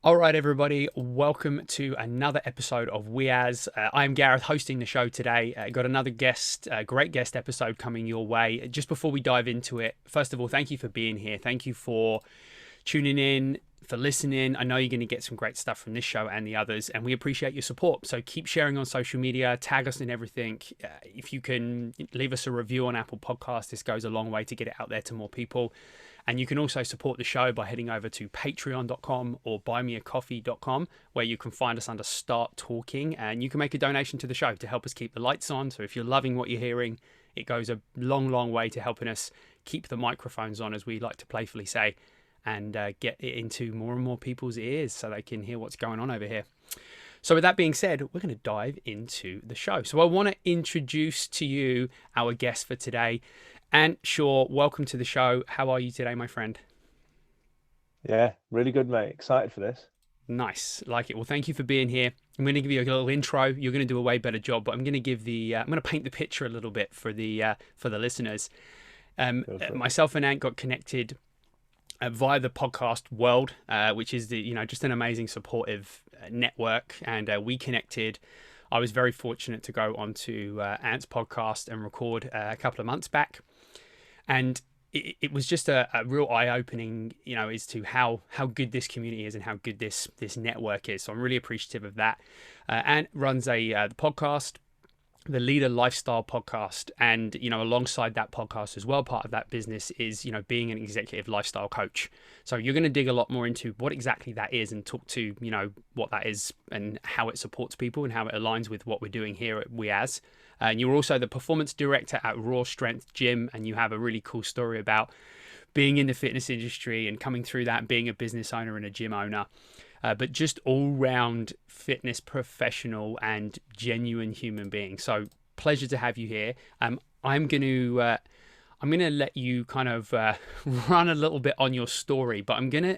All right, everybody, welcome to another episode of We As. I'm Gareth, hosting the show today. Got another guest, great guest episode coming your way. Just before we dive into it, first of all, thank you for being here. Thank you for tuning in, for listening. I know you're going to get some great stuff from this show and the others, and we appreciate your support. So keep sharing on social media, tag us in everything. If you can leave us a review on Apple Podcasts, this goes a long way to get it out there to more people. And you can also support the show by heading over to patreon.com or buymeacoffee.com, where you can find us under Start Talking, and you can make a donation to the show to help us keep the lights on. So if you're loving what you're hearing, it goes a long, long way to helping us keep the microphones on, as we like to playfully say, and get it into more and more people's ears so they can hear what's going on over here. So with that being said, we're going to dive into the show. So I want to introduce to you our guest for today. And Shaw, welcome to the show. How are you today, my friend? Yeah, really good, mate. Excited for this. Nice, like it. Well, thank you for being here. I'm going to give you a little intro. You're going to do a way better job, but I'm going to give I'm going to paint the picture a little bit for the listeners. Go for it. Myself and Ant got connected via the podcast world, which is just an amazing supportive network, and we connected. I was very fortunate to go onto Ant's podcast and record a couple of months back, and it was just a real eye-opening, as to how good this community is and how good this network is. So I'm really appreciative of that. Ant runs the podcast, the Leader Lifestyle podcast, and alongside that podcast as well, part of that business is being an executive lifestyle coach. So you're going to dig a lot more into what exactly that is and talk to what that is and how it supports people and how it aligns with what we're doing here at We As. And you're also the performance director at Raw Strength Gym, and you have a really cool story about being in the fitness industry and coming through that and being a business owner and a gym owner. But just all-round fitness professional and genuine human being. So pleasure to have you here. I'm going to let you kind of run a little bit on your story, but I'm going to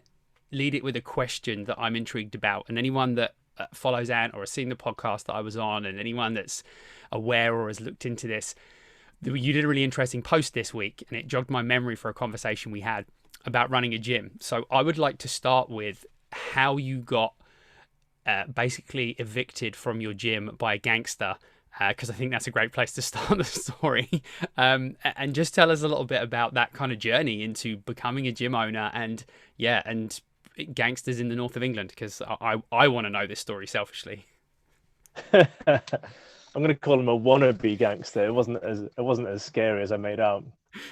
lead it with a question that I'm intrigued about. And anyone that follows Ant or has seen the podcast that I was on, and anyone that's aware or has looked into this, you did a really interesting post this week, and it jogged my memory for a conversation we had about running a gym. So I would like to start with how you got basically evicted from your gym by a gangster, because I think that's a great place to start the story. And just tell us a little bit about that kind of journey into becoming a gym owner and gangsters in the north of England, because I want to know this story selfishly. I'm going to call him a wannabe gangster. It wasn't as scary as I made out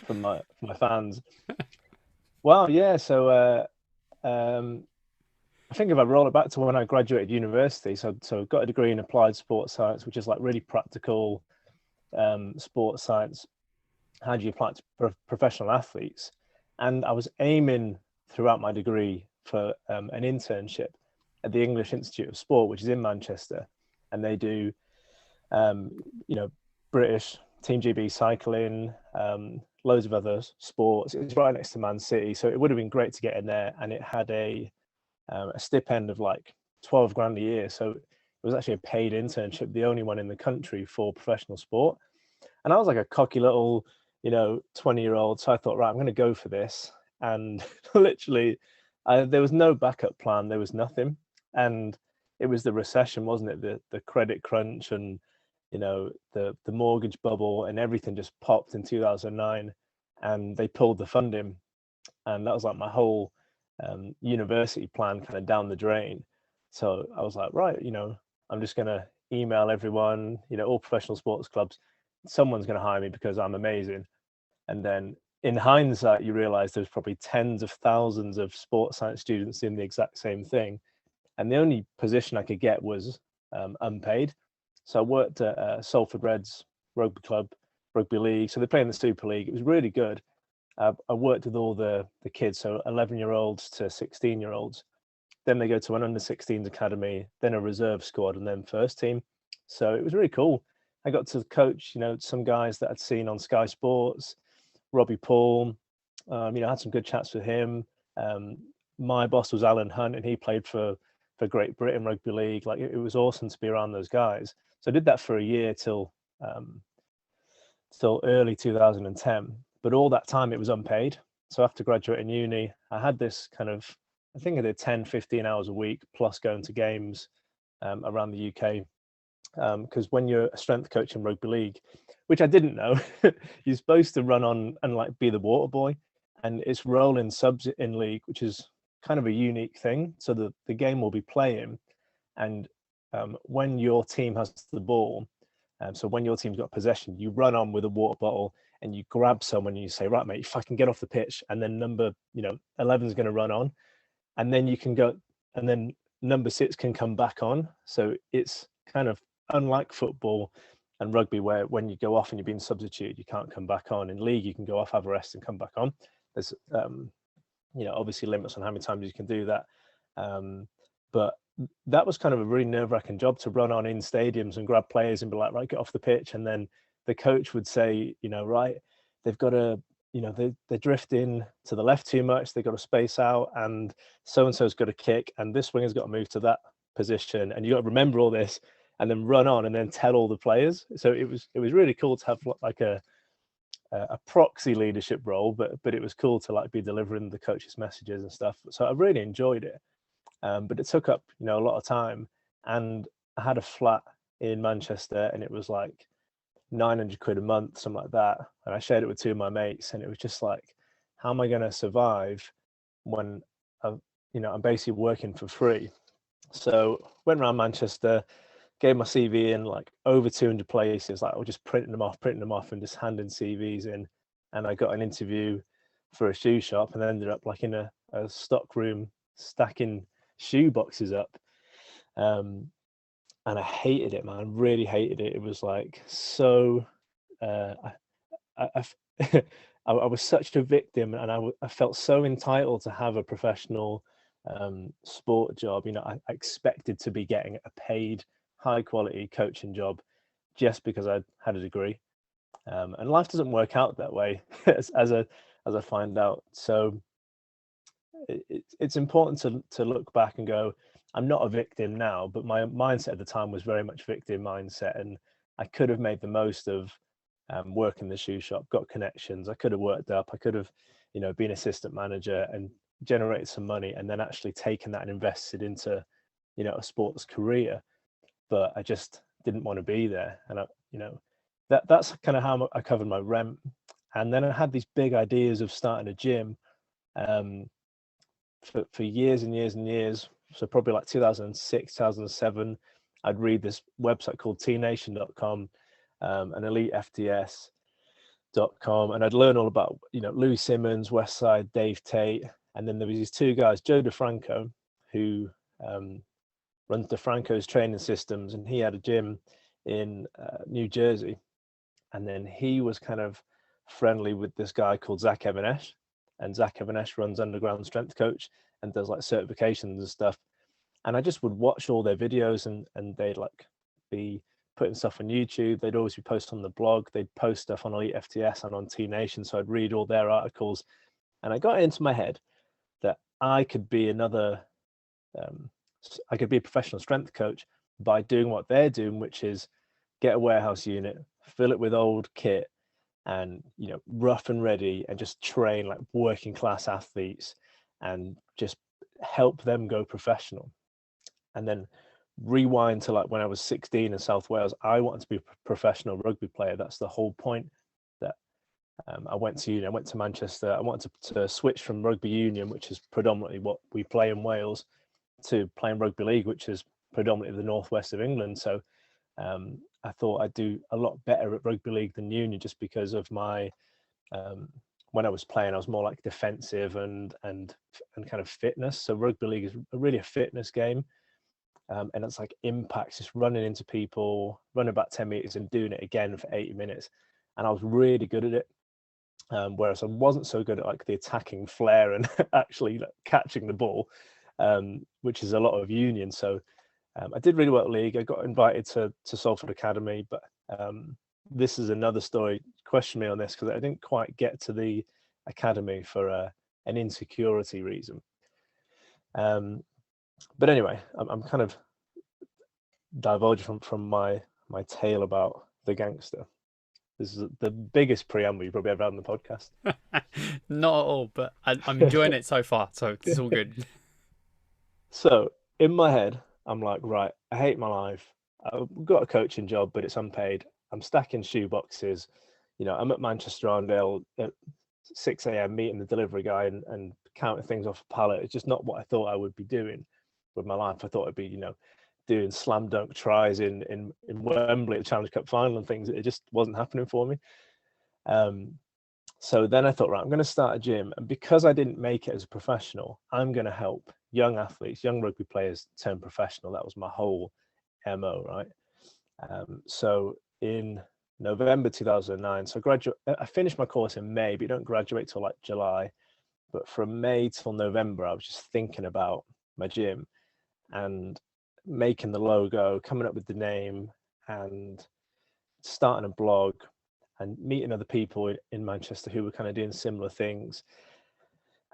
from my fans. Well, yeah. So I think if I roll it back to when I graduated university, so I got a degree in applied sports science, which is like really practical sports science. How do you apply it to professional athletes? And I was aiming throughout my degree for an internship at the English Institute of Sport, which is in Manchester, and they do, um, you know, British Team GB cycling, loads of other sports. It's right next to Man City, so it would have been great to get in there. And it had a stipend of like 12 grand a year, so it was actually a paid internship, the only one in the country for professional sport. And I was like a cocky little, 20-year-old. So I thought, right, I'm going to go for this. And literally, there was no backup plan. There was nothing. And it was the recession, wasn't it? The credit crunch and, the mortgage bubble, and everything just popped in 2009, and they pulled the funding. And that was like my whole university plan kind of down the drain. So I was like, right, I'm just going to email everyone, all professional sports clubs. Someone's going to hire me because I'm amazing. And then in hindsight, you realize there's probably tens of thousands of sports science students in the exact same thing. And the only position I could get was unpaid. So I worked at Salford Reds Rugby Club, Rugby League. So they play in the Super League. It was really good. I worked with all the kids, so 11-year-olds to 16-year-olds. Then they go to an under-16s academy, then a reserve squad, and then first team. So it was really cool. I got to coach, some guys that I'd seen on Sky Sports, Robbie Paul. I had some good chats with him. My boss was Alan Hunt, and he played for Great Britain Rugby League. Like it was awesome to be around those guys. So I did that for a year till early 2010. But all that time it was unpaid. So after graduating uni, I had this kind of I think I did 10, 15 hours a week plus going to games around the UK. Because when you're a strength coach in rugby league, which I didn't know, you're supposed to run on and like be the water boy, and it's rolling subs in league, which is kind of a unique thing. So the game will be playing, and when your team has the ball, so when your team's got possession, you run on with a water bottle and you grab someone and you say, right, mate, if I can get off the pitch, and then number 11 is going to run on, and then you can go, and then number 6 can come back on. So it's kind of unlike football and rugby, where when you go off and you're being substituted, you can't come back on. In league, you can go off, have a rest, and come back on. There's obviously limits on how many times you can do that. But that was kind of a really nerve-wracking job, to run on in stadiums and grab players and be like, right, get off the pitch. And then the coach would say, right, they've got to, they're drifting to the left too much. They've got to space out, and so-and-so's got to kick, and this winger's got to move to that position. And you got to remember all this and then run on and then tell all the players. So it was really cool to have like a proxy leadership role, but it was cool to like be delivering the coach's messages and stuff. So I really enjoyed it. But it took up, a lot of time, and I had a flat in Manchester, and it was like 900 quid a month, something like that. And I shared it with 2 of my mates, and it was just like, how am I going to survive when I'm basically working for free? So went around Manchester, gave my CV in like over 200 places. Like I was just printing them off and just handing CVs in. And I got an interview for a shoe shop, and then ended up like in a stock room stacking shoe boxes up. And I hated it, man. I really hated it. It was like so I was such a victim, and I felt so entitled to have a professional sport job. I expected to be getting a paid high quality coaching job just because I had a degree, and life doesn't work out that way as I find out. So it's important to look back and go, I'm not a victim now, but my mindset at the time was very much victim mindset, and I could have made the most of working the shoe shop, got connections. I could have worked up, I could have been assistant manager and generated some money, and then actually taken that and invested into a sports career. But I just didn't want to be there, and that's kind of how I covered my rent. And then I had these big ideas of starting a gym for years and years and years. So probably like 2006, 2007, I'd read this website called tnation.com, and elitefts.com, and I'd learn all about Louis Simmons, Westside, Dave Tate, and then there was these 2 guys, Joe DeFranco, who runs DeFranco's training systems, and he had a gym in New Jersey, and then he was kind of friendly with this guy called Zach Evanesh, and Zach Evanesh runs Underground Strength Coach and does like certifications and stuff. And I just would watch all their videos, and they'd like be putting stuff on YouTube. They'd always be posting on the blog. They'd post stuff on Elite FTS and on T Nation. So I'd read all their articles, and I got it into my head that I could be I could be a professional strength coach by doing what they're doing, which is get a warehouse unit, fill it with old kit, and rough and ready, and just train like working class athletes and just help them go professional. And then rewind to like when I was 16 in South Wales, I wanted to be a professional rugby player. That's the whole point. That I went to Manchester. I wanted to switch from rugby union, which is predominantly what we play in Wales, to playing rugby league, which is predominantly the northwest of England. So I thought I'd do a lot better at rugby league than union, just because of my when I was playing, I was more like defensive and kind of fitness. So rugby league is really a fitness game, and it's like impact, just running into people, running about 10 meters and doing it again for 80 minutes. And I was really good at it, whereas I wasn't so good at like the attacking flair and actually like, catching the ball, which is a lot of union. So I did really well at league. I got invited to Salford Academy, but this is another story. Question me on this, because I didn't quite get to the academy for an insecurity reason. But anyway, I'm kind of divulging from my tale about the Gangster. This is the biggest preamble you probably ever had on the podcast. Not at all, but I'm enjoying it so far, so it's all good. So in my head, I'm like, right, I hate my life. I've got a coaching job, but it's unpaid. I'm stacking shoe boxes. I'm at Manchester Arndale at 6 a.m. meeting the delivery guy and counting things off a pallet. It's just not what I thought I would be doing with my life. I thought I'd be, doing slam dunk tries in Wembley at the Challenge Cup final and things. It just wasn't happening for me. So then I thought, right, I'm going to start a gym. And because I didn't make it as a professional, I'm going to help young athletes, young rugby players turn professional. That was my whole MO, right? So in November 2009, so I finished my course in May, but you don't graduate till like July. But from May till November, I was just thinking about my gym and making the logo, coming up with the name, and starting a blog and meeting other people in Manchester who were kind of doing similar things.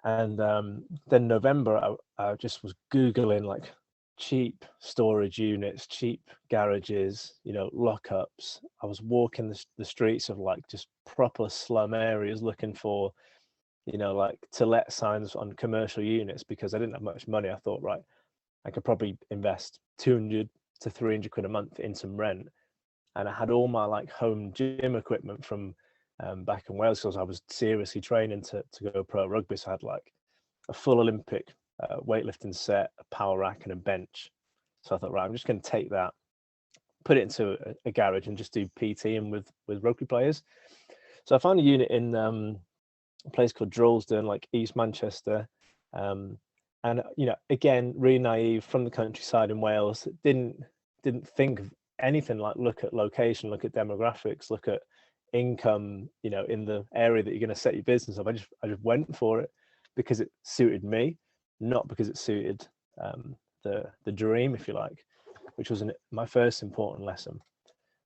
And then November, I just was Googling like cheap storage units, cheap garages, lockups. I was walking the streets of like just proper slum areas looking for, like to let signs on commercial units because I didn't have much money. I thought, right, I could probably invest 200 to 300 quid a month in some rent. And I had all my like home gym equipment from back in Wales because I was seriously training to go pro rugby. So I had like a full Olympic weightlifting set, a power rack, and a bench. So I thought, right, I'm just going to take that, put it into a garage, and just do PT with rugby players. So I found a unit in a place called Droylsden, like East Manchester, and again, really naive from the countryside in Wales. Didn't think of anything like look at location, look at demographics, look at income, in the area that you're going to set your business up. I just went for it because it suited me, not because it suited the dream, if you like, which was my first important lesson.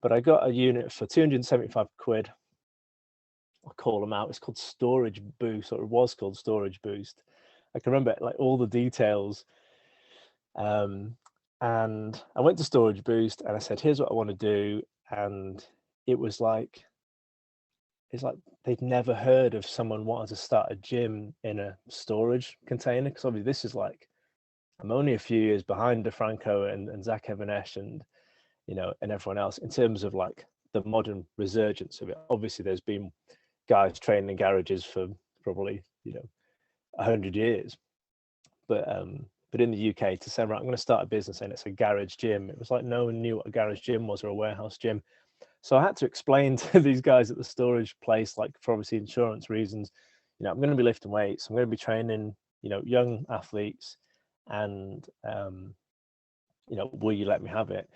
But I got a unit for 275 quid. I'll call them out. It's called Storage Boost, or it was called Storage Boost. I can remember like all the details. And I went to Storage Boost and I said, here's what I want to do. And it was like, it's like they'd never heard of someone wanting to start a gym in a storage container. Because obviously this is like, I'm only a few years behind DeFranco and Zach Evanesh and, and everyone else in terms of like the modern resurgence of it. Obviously there's been guys training in garages for probably, 100 years. But in the UK, to say, right, I'm going to start a business and it's a garage gym, it was like no one knew what a garage gym was or a warehouse gym. So I had to explain to these guys at the storage place, like for obviously insurance reasons, I'm going to be lifting weights, I'm going to be training, young athletes, and will you let me have it?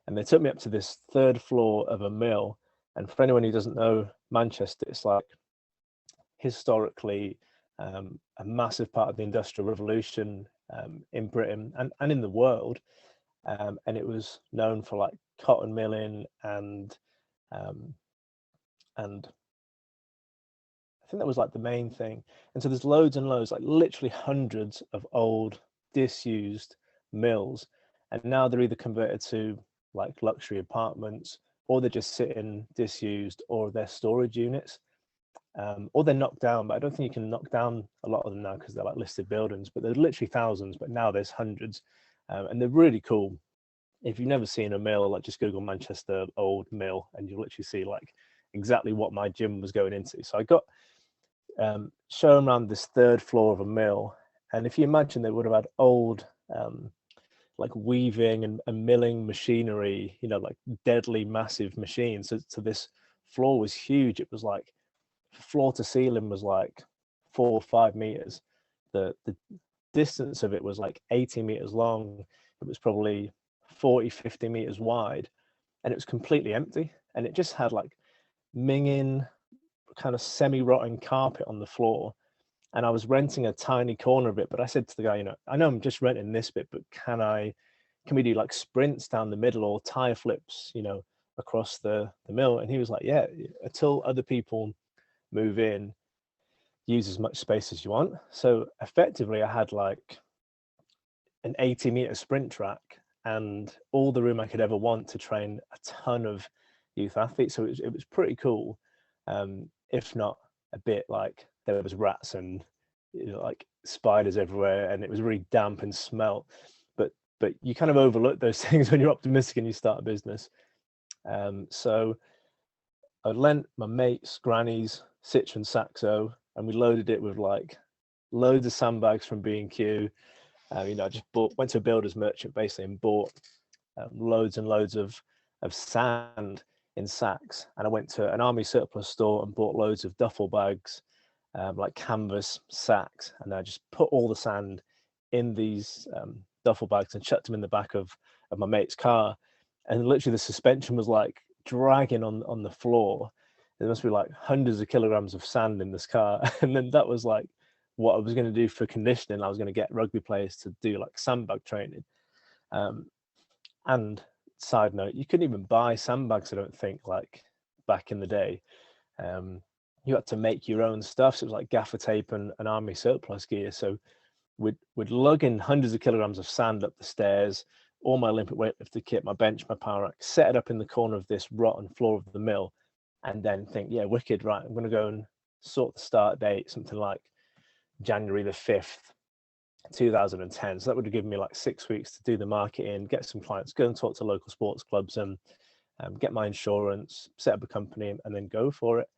And they took me up to this third floor of a mill. And for anyone who doesn't know Manchester, it's like historically a massive part of the Industrial Revolution in Britain and in the world. And it was known for like cotton milling and I think that was like the main thing. And so there's loads and loads, like literally hundreds of old disused mills. And now they're either converted to like luxury apartments, or they're just sitting disused, or they're storage units. Or they're knocked down, but I don't think you can knock down a lot of them now because they're like listed buildings, but there's literally thousands, but now there's hundreds. And they're really cool. If you've never seen a mill, like just Google Manchester old mill and you'll literally see like exactly what my gym was going into. So I got shown around this third floor of a mill. And if you imagine, they would have had old like weaving and milling machinery, like deadly massive machines. So this floor was huge. It was like floor to ceiling was like 4 or 5 meters. The distance of it was like 80 meters long. It was probably 40, 50 meters wide, and it was completely empty. And it just had like minging kind of semi-rotten carpet on the floor. And I was renting a tiny corner of it, but I said to the guy, I know I'm just renting this bit, but can we do like sprints down the middle or tire flips, across the mill? And he was like, yeah, until other people move in, use as much space as you want. So effectively I had like an 80-meter sprint track and all the room I could ever want to train a ton of youth athletes. So it was pretty cool, if not a bit like there was rats and like spiders everywhere, and it was really damp and smelt. but you kind of overlook those things when you're optimistic and you start a business. So I lent my mate's granny's Citroen Saxo, and we loaded it with like loads of sandbags from B&Q. You know, I just went to a builder's merchant basically and bought loads and loads of sand in sacks. And I went to an army surplus store and bought loads of duffel bags, like canvas sacks. And I just put all the sand in these duffel bags and chucked them in the back of my mate's car. And literally the suspension was like dragging on the floor. There must be like hundreds of kilograms of sand in this car. And then that was like what I was going to do for conditioning. I was going to get rugby players to do like sandbag training. And side note, you couldn't even buy sandbags, I don't think, like back in the day. You had to make your own stuff. So it was like gaffer tape and army surplus gear. So we'd lug in hundreds of kilograms of sand up the stairs, all my Olympic weightlifter kit, my bench, my power rack, set it up in the corner of this rotten floor of the mill, and then think, yeah, wicked, right, I'm going to go and sort the start date, something like January the 5th, 2010. So that would have given me like 6 weeks to do the marketing, get some clients, go and talk to local sports clubs, and get my insurance, set up a company, and then go for it.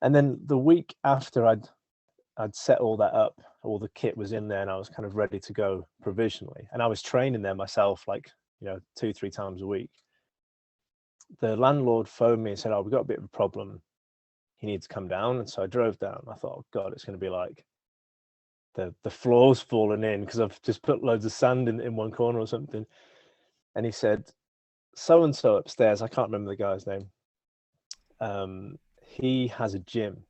And then the week after I'd set all that up, all the kit was in there, and I was kind of ready to go provisionally. And I was training there myself, like, 2-3 times a week. The landlord phoned me and said, "Oh, we've got a bit of a problem. He needs to come down." And so I drove down. I thought, oh God, it's going to be like the floor's fallen in because I've just put loads of sand in one corner or something. And he said, so-and-so upstairs, I can't remember the guy's name. He has a gym,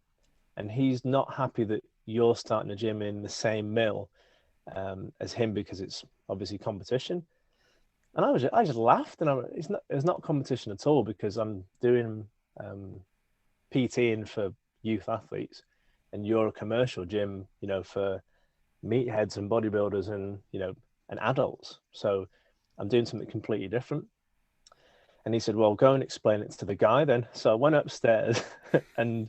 and he's not happy that you're starting a gym in the same mill as him because it's obviously competition. And I just laughed, and it's not competition at all, because I'm doing PTing for youth athletes, and you're a commercial gym, for meatheads and bodybuilders and and adults. So I'm doing something completely different. And he said, "Well, go and explain it to the guy then." So I went upstairs and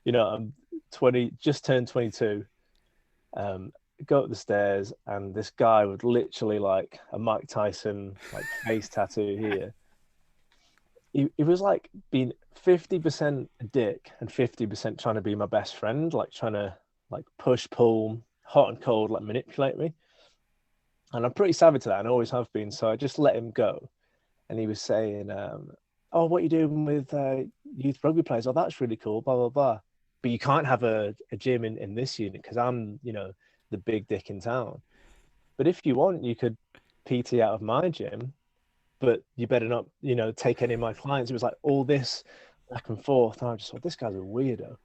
I'm 20, just turned 22. Go up the stairs, and this guy with literally like a Mike Tyson like face tattoo here. He was like being 50% a dick and 50% trying to be my best friend, like trying to like push, pull, hot and cold, like manipulate me. And I'm pretty savvy to that, and I always have been. So I just let him go. And he was saying, "Oh, what are you doing with youth rugby players? Oh, that's really cool, blah, blah, blah. But you can't have a gym in this unit because I'm, the big dick in town. But if you want, you could PT out of my gym, but you better not, take any of my clients." It was like all this back and forth. And I just thought, this guy's a weirdo.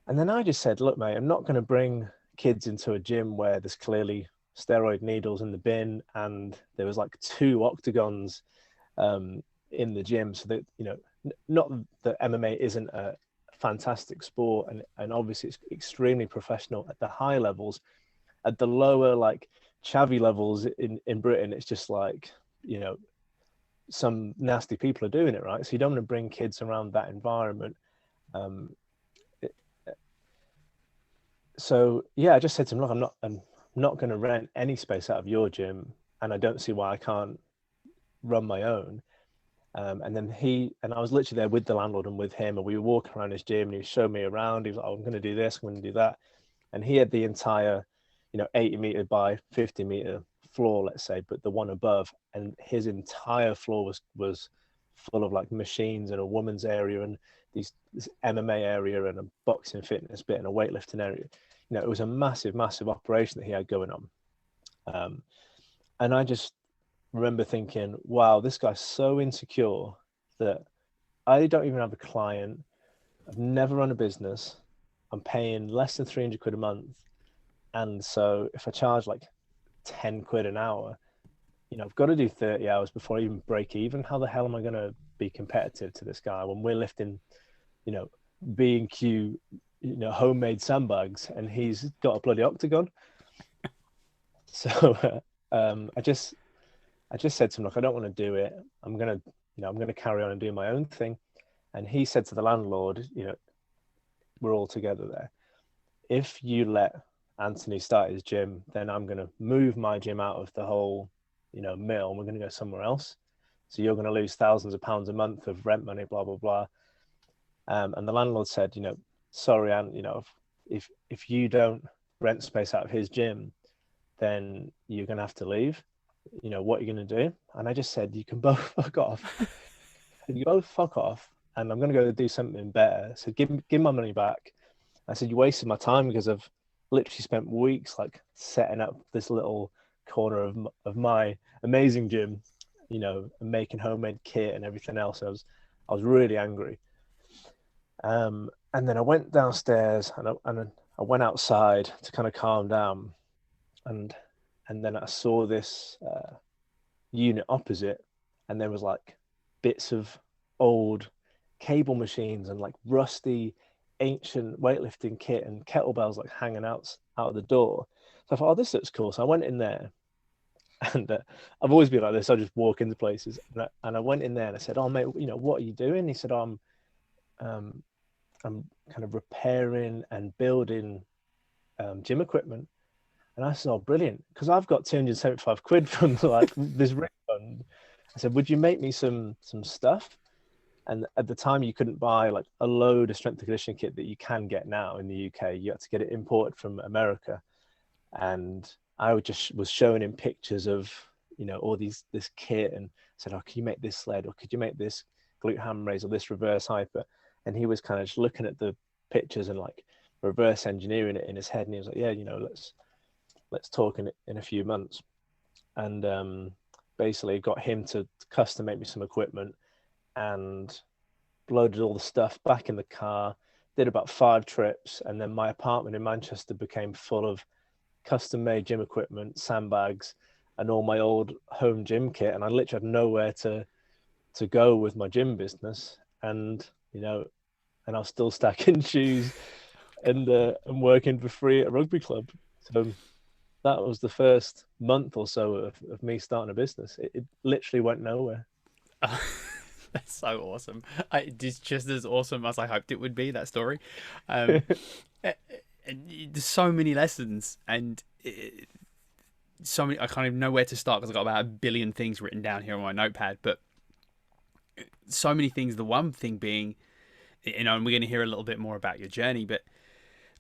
And then I just said, "Look, mate, I'm not going to bring kids into a gym where there's clearly steroid needles in the bin, and there was like 2 octagons in the gym." So that, not that MMA isn't a fantastic sport, and obviously it's extremely professional at the high levels. At the lower, like chavvy levels in Britain, it's just like, some nasty people are doing it, right? So you don't want to bring kids around that environment. So yeah, I just said to him, "Look, I'm not going to rent any space out of your gym, and I don't see why I can't run my own." And then I was literally there with the landlord and with him, and we were walking around his gym, and he showed me around. He was like, "Oh, I'm going to do this, I'm going to do that." And he had the entire, 80-meter by 50-meter floor, let's say, but the one above, and his entire floor was full of like machines and a woman's area and this MMA area and a boxing fitness bit and a weightlifting area. It was a massive, massive operation that he had going on. And I just remember thinking, wow, this guy's so insecure that I don't even have a client. I've never run a business. I'm paying less than 300 quid a month. And so if I charge like 10 quid an hour, I've got to do 30 hours before I even break even. How the hell am I going to be competitive to this guy when we're lifting, B&Q, homemade sandbags, and he's got a bloody octagon? So I just said to him, "Look, I don't want to do it. I'm going to carry on and do my own thing." And he said to the landlord, we're all together there, "If you let Anthony start his gym, then I'm going to move my gym out of the whole, mill, and we're going to go somewhere else. So you're going to lose thousands of pounds a month of rent money, blah, blah, blah. And the landlord said, sorry, Ant, if you don't rent space out of his gym, then you're going to have to leave. What are you going to do? And I just said, you can both fuck off. You both fuck off, and I'm going to go do something better. So give my money back. I said, you wasted my time, because I've literally spent weeks like setting up this little corner of my amazing gym, and making homemade kit and everything else. I was really angry. And then I went downstairs, and I went outside to kind of calm down, and then I saw this unit opposite, and there was like bits of old cable machines and like rusty ancient weightlifting kit and kettlebells like hanging out of the door. So I thought, oh, this looks cool. So I went in there, and I've always been like this. I just walk into places, and I went in there and I said, oh mate, what are you doing? He said, oh, I'm kind of repairing and building gym equipment. And I said, oh, brilliant, because I've got 275 quid from like this ring fund. I said, would you make me some stuff? And at the time, you couldn't buy like a load of strength and conditioning kit that you can get now in the UK. You had to get it imported from America. And I just was showing him pictures of, all this kit, and said, oh, can you make this sled? Or could you make this glute ham raise, or this reverse hyper? And he was kind of just looking at the pictures and like reverse engineering it in his head. And he was like, yeah, let's talk in a few months. And basically got him to custom make me some equipment, and loaded all the stuff back in the car, did about 5 trips. And then my apartment in Manchester became full of custom made gym equipment, sandbags, and all my old home gym kit. And I literally had nowhere to go with my gym business. And, and I was still stacking shoes and working for free at a rugby club. So that was the first month or so of me starting a business. It literally went nowhere. That's so awesome. It's just as awesome as I hoped it would be, that story. And there's so many lessons, and so many, I can't even know where to start, because I've got about 1 billion things written down here on my notepad. But so many things. The one thing being, and we're going to hear a little bit more about your journey, but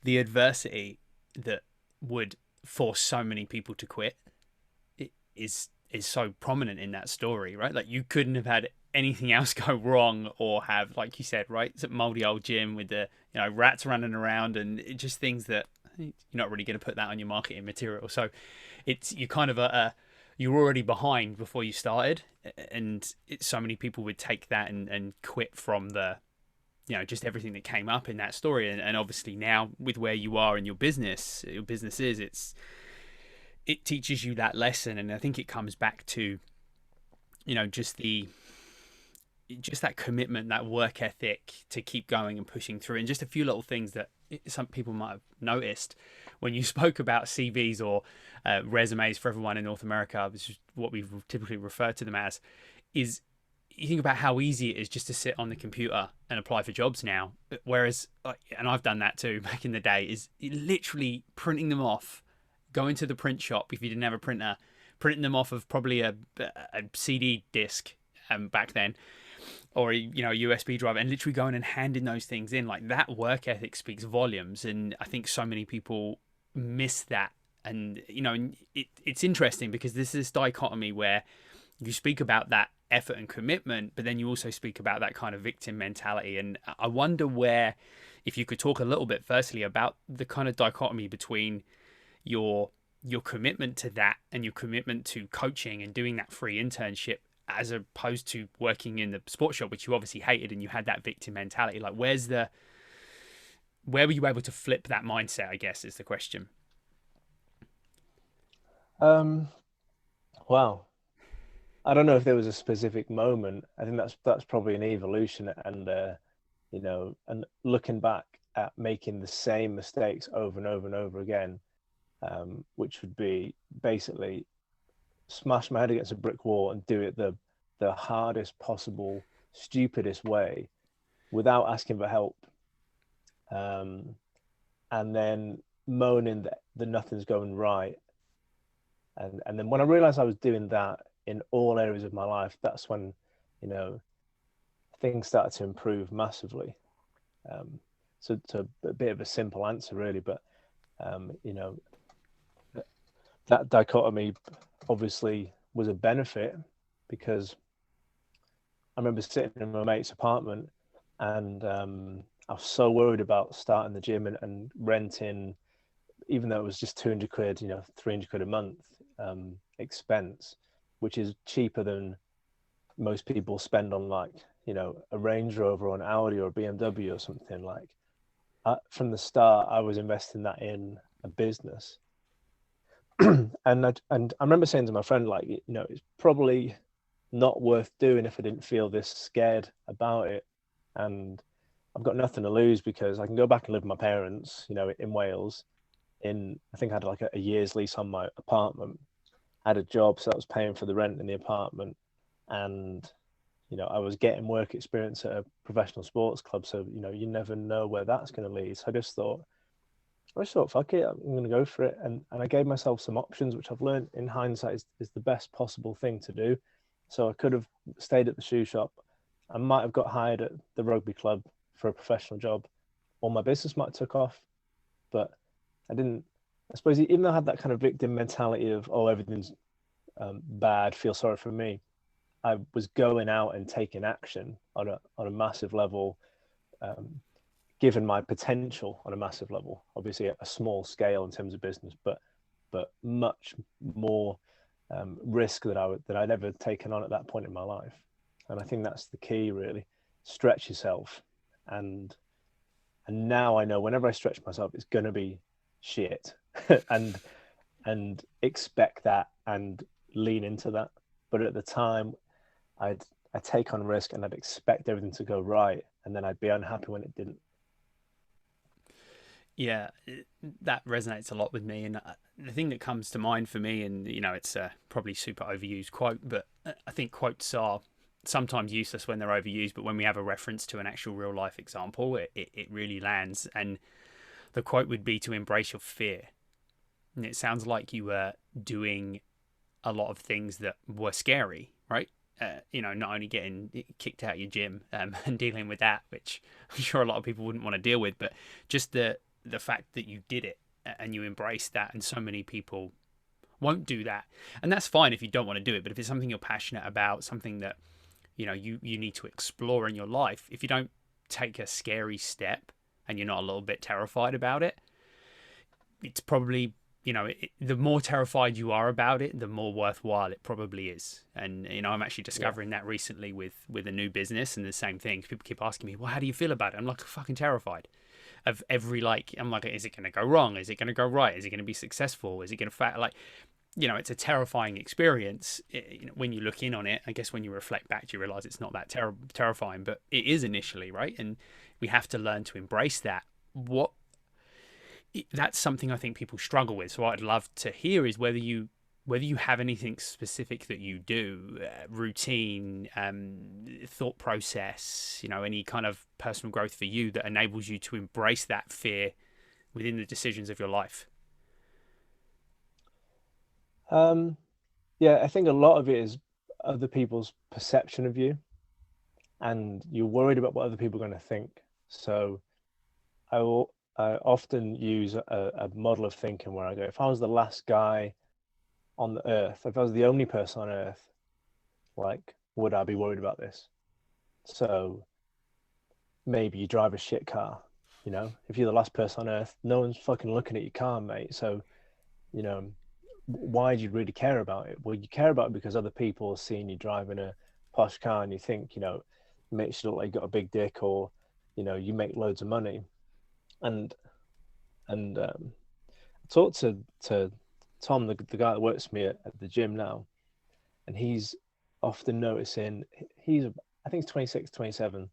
the adversity that would force so many people to quit is so prominent in that story, right? Like, you couldn't have had anything else go wrong, or have, like you said, right, it's a moldy old gym with the rats running around, and just things that you're not really going to put that on your marketing material. So it's, you kind of you're already behind before you started, and so many people would take that and quit from the just everything that came up in that story. And obviously now, with where you are in your business is, it teaches you that lesson. And I think it comes back to just that commitment, that work ethic to keep going and pushing through. And just a few little things that some people might have noticed when you spoke about CVs, or resumes for everyone in North America, which is what we typically refer to them as, is you think about how easy it is just to sit on the computer and apply for jobs now. Whereas, and I've done that too back in the day, is literally printing them off, going to the print shop if you didn't have a printer, printing them off of probably a CD disc back then, or a USB drive, and literally going and handing those things in. Like, that work ethic speaks volumes. And I think so many people miss that. And it's interesting, because there's this dichotomy where you speak about that effort and commitment, but then you also speak about that kind of victim mentality. And I wonder if you could talk a little bit firstly about the kind of dichotomy between your commitment to that and your commitment to coaching and doing that free internship, as opposed to working in the sports shop, which you obviously hated, and you had that victim mentality. Like, where were you able to flip that mindset, I guess, is the question. Wow. I don't know if there was a specific moment. I think that's probably an evolution, and and looking back at making the same mistakes over and over and over again, which would be basically smash my head against a brick wall and do it the hardest possible, stupidest way, without asking for help. And then moaning that nothing's going right. And then when I realized I was doing that in all areas of my life, that's when, you know, things started to improve massively. So a bit of a simple answer, really, but you know, that dichotomy obviously was a benefit, because I remember sitting in my mate's apartment, and I was so worried about starting the gym and renting, even though it was just 200 quid, 300 quid a month expense, which is cheaper than most people spend on, like, a Range Rover or an Audi or a BMW or something. Like, from the start, I was investing that in a business. And I remember saying to my friend, like, it's probably not worth doing if I didn't feel this scared about it. And I've got nothing to lose, because I can go back and live with my parents, in Wales. I think I had like a year's lease on my apartment. I had a job, so I was paying for the rent in the apartment, and I was getting work experience at a professional sports club. So you never know where that's going to lead. So I just thought, fuck it, I'm going to go for it. And I gave myself some options, which I've learned in hindsight is the best possible thing to do. So I could have stayed at the shoe shop. I might have got hired at the rugby club for a professional job, or my business might have took off. But I didn't. I suppose even though I had that kind of victim mentality of, oh, everything's bad, feel sorry for me, I was going out and taking action on a massive level, given my potential on a massive level. Obviously, a small scale in terms of business, but much more risk that I'd ever taken on at that point in my life. And I think that's the key, really. Stretch yourself, and now I know whenever I stretch myself, it's gonna be shit, and expect that and lean into that. But at the time, I'd take on risk, and I'd expect everything to go right, and then I'd be unhappy when it didn't. Yeah, that resonates a lot with me. And the thing that comes to mind for me, and it's a probably super overused quote, but I think quotes are sometimes useless when they're overused. But when we have a reference to an actual real life example, it really lands. And the quote would be to embrace your fear. And it sounds like you were doing a lot of things that were scary, right? Not only getting kicked out of your gym and dealing with that, which I'm sure a lot of people wouldn't want to deal with, but just the fact that you did it and you embraced that. And so many people won't do that, and that's fine if you don't want to do it. But if it's something you're passionate about, something that you need to explore in your life, if you don't take a scary step and you're not a little bit terrified about it, it's probably the more terrified you are about it, the more worthwhile it probably is. And I'm actually discovering that recently with a new business, and the same thing. People keep asking me, well, how do you feel about it? I'm like, fucking terrified of every, like, I'm like, is it going to go wrong? Is it going to go right? Is it going to be successful? Is it going to like, it's a terrifying experience. When you look in on it, I guess when you reflect back, you realize it's not that terrifying, but it is initially, right? And we have to learn to embrace that. That's something I think people struggle with. So what I'd love to hear is whether you have anything specific that you do, routine, thought process, any kind of personal growth for you that enables you to embrace that fear within the decisions of your life. Yeah, I think a lot of it is other people's perception of you, and you're worried about what other people are going to think. So I often use a model of thinking where I go, if I was the last guy on the earth, if I was the only person on earth, like, would I be worried about this? So maybe you drive a shit car, if you're the last person on earth, no one's fucking looking at your car, mate. So, why do you really care about it? Well, you care about it because other people are seeing you driving a posh car, and you think, it makes you look like you got a big dick, or, you make loads of money. And I talked to Tom, the guy that works for me at the gym now, and he's often noticing, I think he's 26, 27.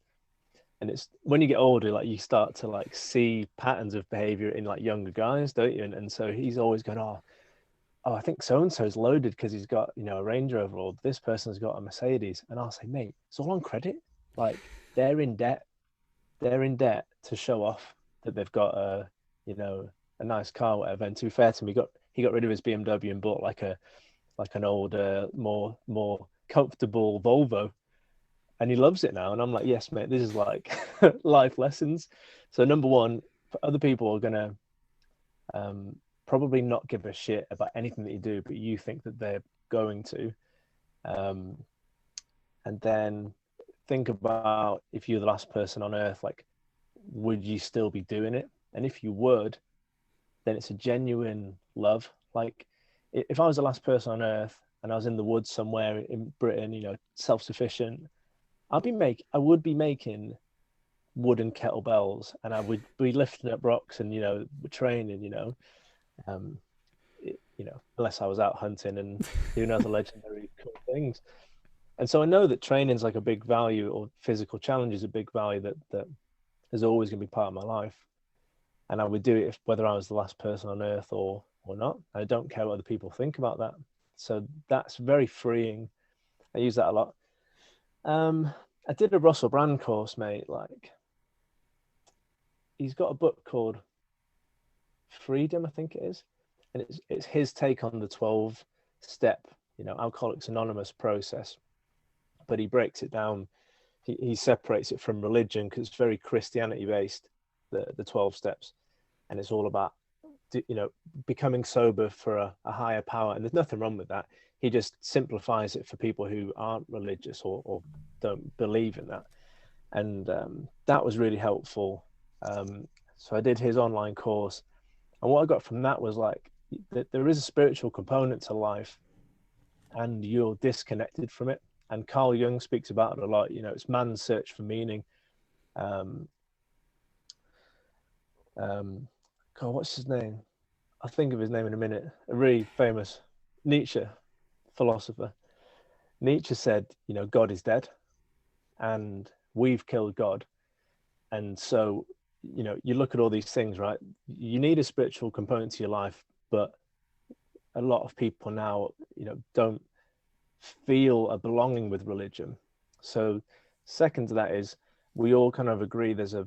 And it's when you get older, like, you start to, like, see patterns of behavior in, like, younger guys, don't you? And so he's always going, oh, I think so-and-so's loaded because he's got, a Range Rover, or this person's got a Mercedes. And I'll say, mate, it's all on credit. Like, they're in debt to show off that they've got a nice car, whatever. And to be fair to him, he got rid of his BMW and bought like an older, more comfortable Volvo, and he loves it now. And I'm like, yes, mate, this is like life lessons. So number one, other people are gonna probably not give a shit about anything that you do, but you think that they're going to. And then think about, if you're the last person on earth, like, would you still be doing it? And if you would, then it's a genuine love. Like, if I was the last person on earth and I was in the woods somewhere in Britain, you know, self-sufficient, I would be making wooden kettlebells, and I would be lifting up rocks and, you know, training, unless I was out hunting and doing other legendary cool things. And so I know that training is like a big value, or physical challenge is a big value that is always going to be part of my life. And I would do it whether I was the last person on earth or not. I don't care what other people think about that. So that's very freeing. I use that a lot. I did a Russell Brand course, mate. Like, he's got a book called Freedom, I think it is. And it's his take on the 12-step, Alcoholics Anonymous process. But he breaks it down. He separates it from religion, because it's very Christianity based, the 12 steps. And it's all about, becoming sober for a higher power. And there's nothing wrong with that. He just simplifies it for people who aren't religious or don't believe in that. And that was really helpful. So I did his online course. And what I got from that was like, that there is a spiritual component to life, and you're disconnected from it. And Carl Jung speaks about it a lot. It's man's search for meaning. God, what's his name? I'll think of his name in a minute. A really famous Nietzsche philosopher. Nietzsche said, God is dead, and we've killed God. And so, you look at all these things, right? You need a spiritual component to your life, but a lot of people now, don't feel a belonging with religion. So second to that is, we all kind of agree there's a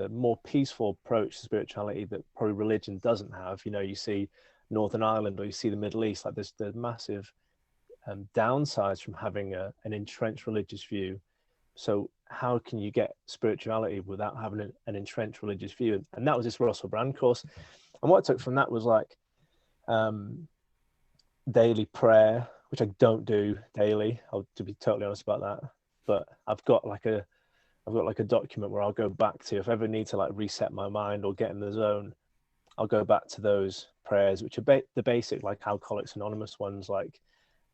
more peaceful approach to spirituality that probably religion doesn't have. You see Northern Ireland, or you see the Middle East, like there's massive downsides from having an entrenched religious view. So how can you get spirituality without having an entrenched religious view? And that was this Russell Brand course. And what I took from that was like daily prayer, which I don't do daily, to be totally honest about that. But I've got like a document where I'll go back to, if I ever need to like reset my mind or get in the zone, I'll go back to those prayers, which are the basic, like Alcoholics Anonymous ones, like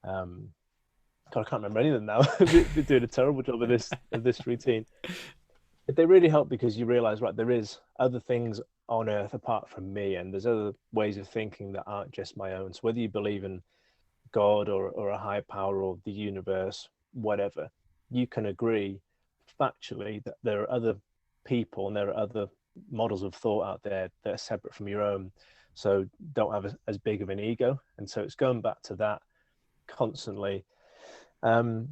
God, I can't remember any of them now. They're doing a terrible job of this routine. But they really help, because you realize, right, there is other things on earth apart from me, and there's other ways of thinking that aren't just my own. So whether you believe in God or a higher power or the universe, whatever, you can agree factually that there are other people and there are other models of thought out there that are separate from your own. So don't have as big of an ego. And so it's going back to that constantly. And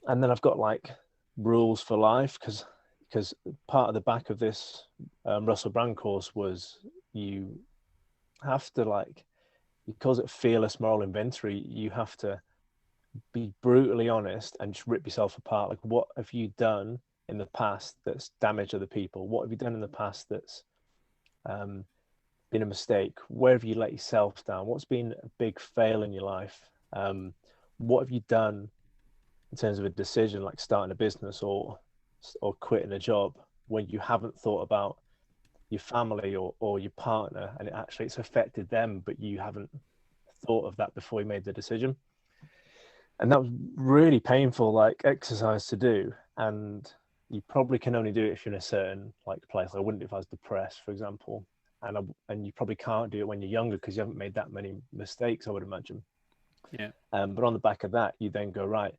then I've got like rules for life, because part of the back of this Russell Brand course was, you have to, like, he calls it fearless moral inventory. You have to be brutally honest and just rip yourself apart. Like, what have you done in the past that's damaged other people? What have you done in the past that's been a mistake? Where have you let yourself down? What's been a big fail in your life? What have you done in terms of a decision, like starting a business or quitting a job, when you haven't thought about your family or your partner, and it's affected them, but you haven't thought of that before you made the decision? And that was really painful, like, exercise to do. And you probably can only do it if you're in a certain like place. I wouldn't if I was depressed, for example. And you probably can't do it when you're younger, because you haven't made that many mistakes, I would imagine. Yeah. But on the back of that, you then go, right,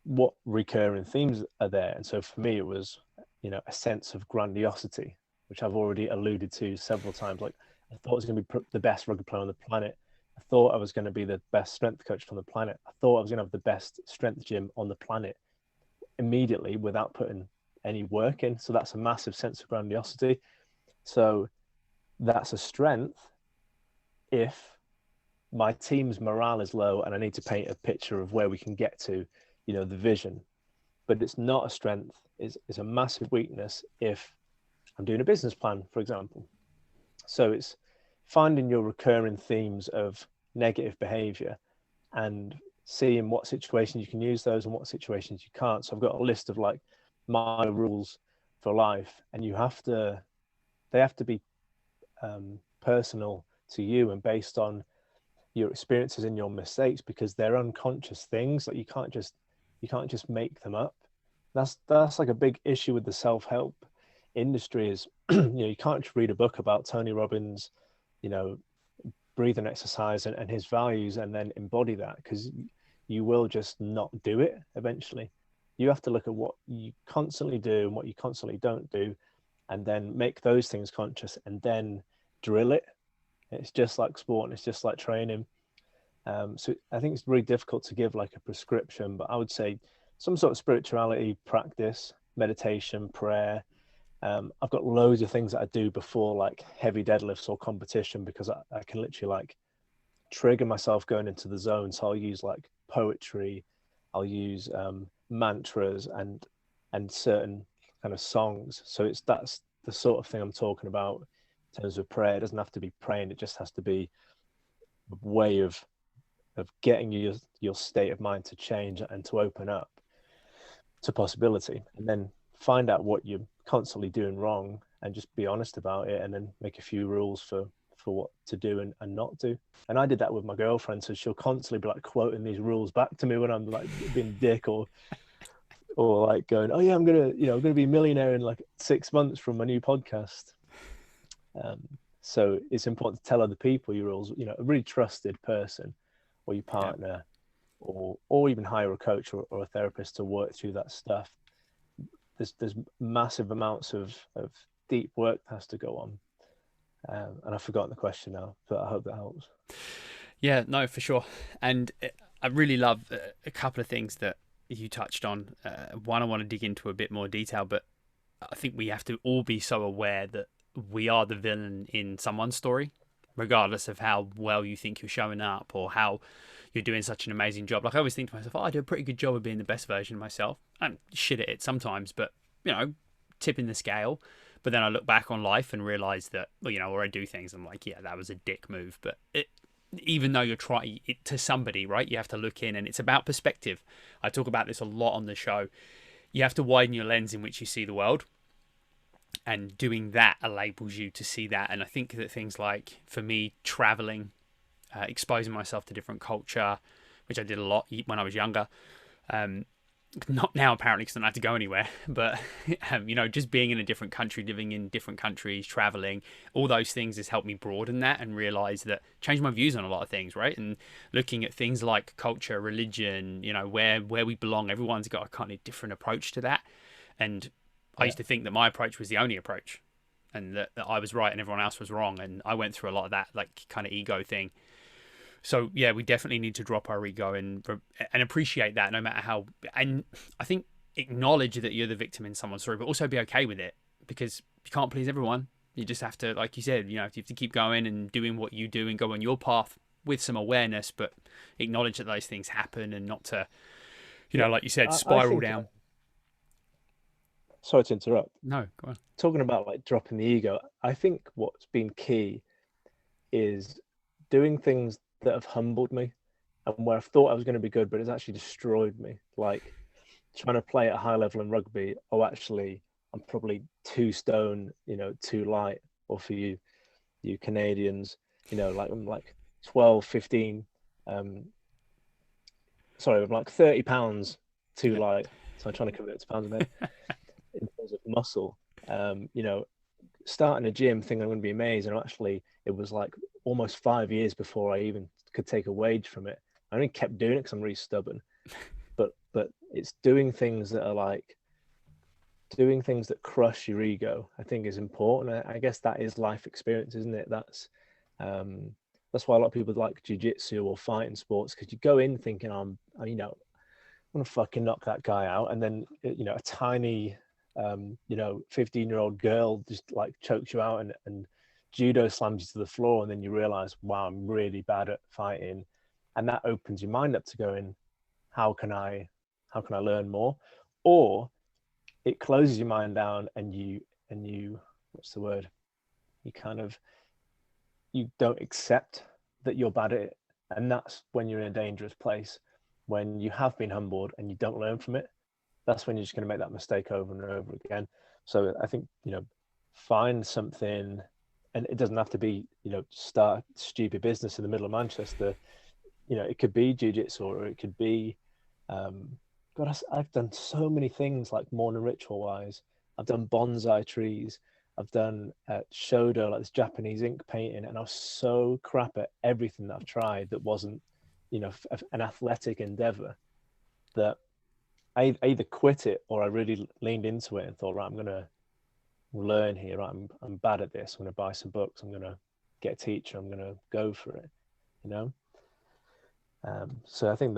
what recurring themes are there? And so for me, it was, a sense of grandiosity, which I've already alluded to several times. Like, I thought I was going to be the best rugby player on the planet. I thought I was going to be the best strength coach on the planet. I thought I was going to have the best strength gym on the planet immediately without putting any work in. So that's a massive sense of grandiosity. So that's a strength if my team's morale is low and I need to paint a picture of where we can get to, the vision. But it's not a strength. It's a massive weakness if I'm doing a business plan, for example. So it's finding your recurring themes of negative behavior and seeing what situations you can use those and what situations you can't. So I've got a list of like my rules for life, and they have to be personal to you and based on your experiences and your mistakes, because they're unconscious things. Like you can't just make them up. That's like a big issue with the self-help industry is you can't just read a book about Tony Robbins, you know breathing exercise and his values and then embody that, because you will just not do it eventually. You have to look at what you constantly do and what you constantly don't do, and then make those things conscious and then drill it. It's just like sport and it's just like training. So I think it's really difficult to give like a prescription, but I would say some sort of spirituality practice, meditation, prayer. I've got loads of things that I do before like heavy deadlifts or competition, because I can literally like trigger myself going into the zone. So I'll use like poetry, I'll use mantras and certain kind of songs. So that's the sort of thing I'm talking about in terms of prayer. It doesn't have to be praying, it just has to be a way of getting your state of mind to change and to open up to possibility, and then find out what you're constantly doing wrong and just be honest about it, and then make a few rules for what to do and not do. And I did that with my girlfriend, so she'll constantly be like quoting these rules back to me when I'm like being a dick or like going, oh yeah, I'm gonna be a millionaire in like 6 months from my new podcast. So it's important to tell other people your rules, a really trusted person or your partner, or even hire a coach or a therapist to work through that stuff. There's massive amounts of deep work that has to go on. And I've forgotten the question now, but I hope that helps. Yeah, no, for sure. And I really love a couple of things that you touched on. One, I want to dig into a bit more detail, but I think we have to all be so aware that we are the villain in someone's story, regardless of how well you think you're showing up or how you're doing such an amazing job. Like I always think to myself, oh, I do a pretty good job of being the best version of myself. I'm shit at it sometimes, but tipping the scale. But then I look back on life and realize that, or I do things, I'm like, yeah, that was a dick move. But even though you're trying it to somebody, right, you have to look in, and it's about perspective. I talk about this a lot on the show. You have to widen your lens in which you see the world, and doing that enables you to see that. And I think that things like, for me, traveling, exposing myself to different culture, which I did a lot when I was younger. Not now, apparently, because I don't have to go anywhere. But, just being in a different country, living in different countries, traveling, all those things has helped me broaden that and realize that, change my views on a lot of things, right? And looking at things like culture, religion, where we belong, everyone's got a kind of different approach to that. And I used to think that my approach was the only approach, and that I was right and everyone else was wrong. And I went through a lot of that, like, kind of ego thing. So yeah, we definitely need to drop our ego and appreciate that, no matter how. And I think acknowledge that you're the victim in someone's story, but also be okay with it, because you can't please everyone. You just have to, like you said, you have to keep going and doing what you do and go on your path with some awareness, but acknowledge that those things happen, and not to, like you said, spiral down. Sorry to interrupt. No, go on. Talking about like dropping the ego, I think what's been key is doing things that have humbled me, and where I thought I was going to be good, but it's actually destroyed me. Like trying to play at a high level in rugby. Oh, actually, I'm probably 2 stone, too light. Or for you Canadians, like I'm like 12, 15. Sorry, I'm like 30 pounds too light. So I'm trying to convert it to pounds a minute. In terms of muscle, starting a gym thinking I'm going to be amazing. And actually, it was like almost 5 years before I even could take a wage from it. I only kept doing it because I'm really stubborn. But it's doing things that crush your ego, I think, is important. I guess that is life experience, isn't it? That's why a lot of people like jiu-jitsu or fighting sports, because you go in thinking I'm going to fucking knock that guy out, and then a tiny 15-year-old girl just like chokes you out and judo slams you to the floor, and then you realize, wow, I'm really bad at fighting, and that opens your mind up to going, how can I learn more? Or it closes your mind down, and you what's the word, you don't accept that you're bad at it, and that's when you're in a dangerous place. When you have been humbled and you don't learn from it, that's when you're just going to make that mistake over and over again. So I think, find something, and it doesn't have to be, start stupid business in the middle of Manchester. It could be jiu-jitsu, or it could be, God, I've done so many things, like morning ritual wise. I've done bonsai trees. I've done shodo, like this Japanese ink painting, and I was so crap at everything that I've tried that wasn't, an athletic endeavor, that I either quit it or I really leaned into it and thought, right, I'm going to learn here. Right, I'm bad at this. I'm going to buy some books. I'm going to get a teacher. I'm going to go for it, So I think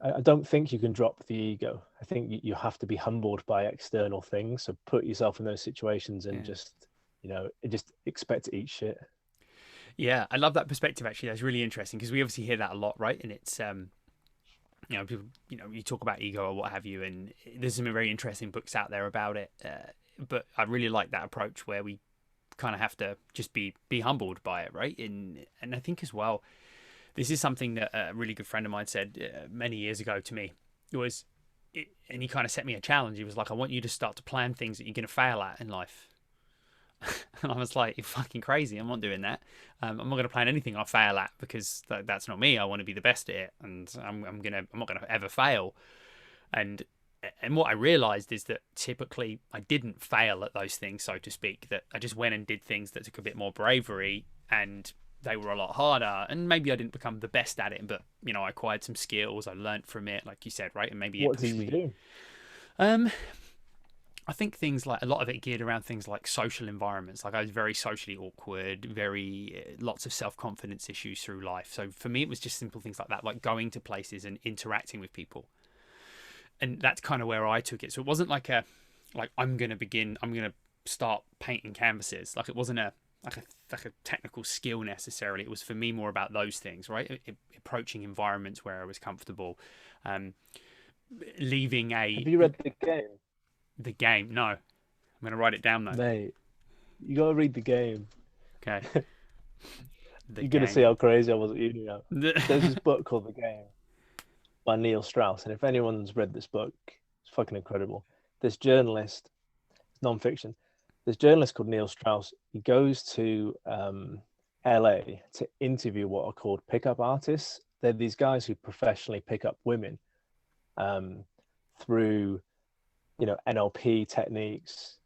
I don't think you can drop the ego. I think you have to be humbled by external things. So put yourself in those situations and just expect to eat shit. Yeah, I love that perspective. Actually, that's really interesting, because we obviously hear that a lot, right? And it's people, you talk about ego or what have you, and there's some very interesting books out there about it. But I really like that approach where we kind of have to just be humbled by it, right? And I think as well, this is something that a really good friend of mine said many years ago to me. And he kind of set me a challenge. He was like, I want you to start to plan things that you're going to fail at in life. And I was like, you're fucking crazy. I'm not doing that. I'm not going to plan anything I fail at, because that's not me. I want to be the best at it, and I'm not going to ever fail. And what I realized is that typically I didn't fail at those things, so to speak. That I just went and did things that took a bit more bravery, and they were a lot harder. And maybe I didn't become the best at it, but I acquired some skills. I learned from it, like you said, right? And maybe it pushed me. What did you do? I think things like, a lot of it geared around things like social environments. Like I was very socially awkward, very lots of self-confidence issues through life. So for me, it was just simple things like that, like going to places and interacting with people. And that's kind of where I took it. So it wasn't like I'm going to start painting canvases. Like it wasn't a technical skill necessarily. It was for me more about those things, right? Approaching environments where I was comfortable. Leaving a... Have you read The Game? The Game? No. I'm going to write it down though. Mate, you got to read The Game. Okay. You're going to see how crazy I was at uni now. There's this book called The Game by Neil Strauss. And if anyone's read this book, it's fucking incredible. This journalist, it's non-fiction, this journalist called Neil Strauss, he goes to LA to interview what are called pickup artists. They're these guys who professionally pick up women through NLP techniques,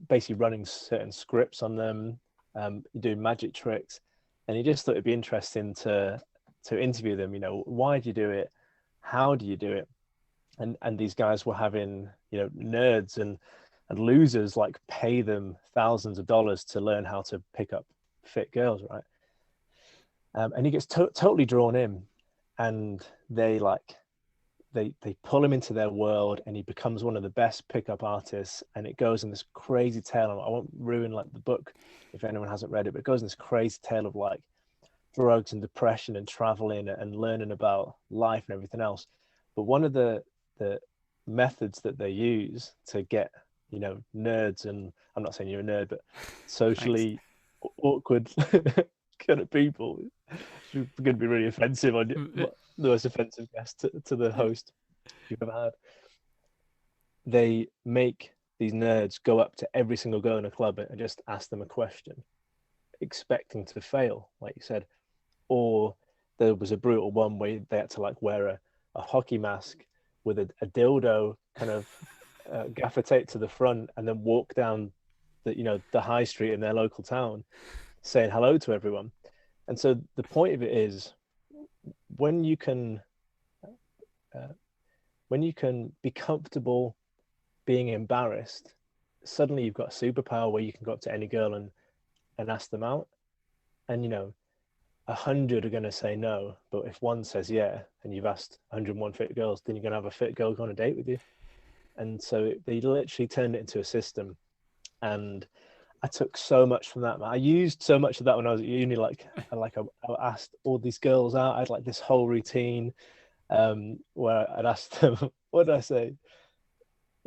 basically running certain scripts on them, doing magic tricks. And he just thought it'd be interesting to interview them. Why do you do it? How do you do it? And these guys were having, nerds and losers like pay them thousands of dollars to learn how to pick up fit girls, right? And he gets totally drawn in, and they pull him into their world, and he becomes one of the best pickup artists. And it goes in this crazy tale. I won't ruin the book if anyone hasn't read it, but it goes in this crazy tale of drugs and depression and traveling and learning about life and everything else. But one of the methods that they use to get, nerds, and I'm not saying you're a nerd, but socially awkward kind of people, it's going to be really offensive on you. The most offensive guest to the host you've ever had. They make these nerds go up to every single girl in a club and just ask them a question, expecting to fail, like you said. Or there was a brutal one where they had to wear a hockey mask with a dildo kind of gaffer tape to the front, and then walk down the high street in their local town saying hello to everyone. And so the point of it is, when you can be comfortable being embarrassed, suddenly you've got a superpower where you can go up to any girl and ask them out. And 100 are going to say no, but if one says yeah, and you've asked 101 fit girls, then you're going to have a fit girl go on a date with you. And so they literally turned it into a system. And I took so much from that, man. I used so much of that when I was at uni. I asked all these girls out. I had like this whole routine where I'd ask them, what did I say?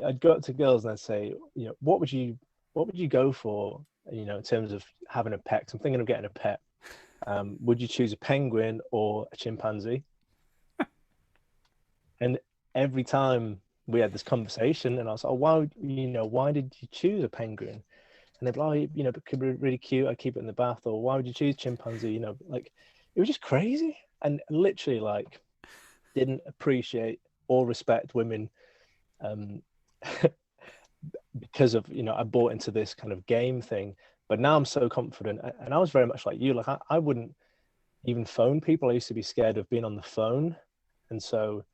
I'd go up to girls and I'd say, what would you go for, in terms of having a pet? 'Cause I'm thinking of getting a pet. Would you choose a penguin or a chimpanzee? And every time we had this conversation, and I was like, why did you choose a penguin? And they'd be like, it could be really cute. I keep it in the bath. Or why would you choose chimpanzee? Like, it was just crazy. And literally, like, didn't appreciate or respect women because of, I bought into this kind of game thing. But now I'm so confident. And I was very much like you. Like, I wouldn't even phone people. I used to be scared of being on the phone. And so,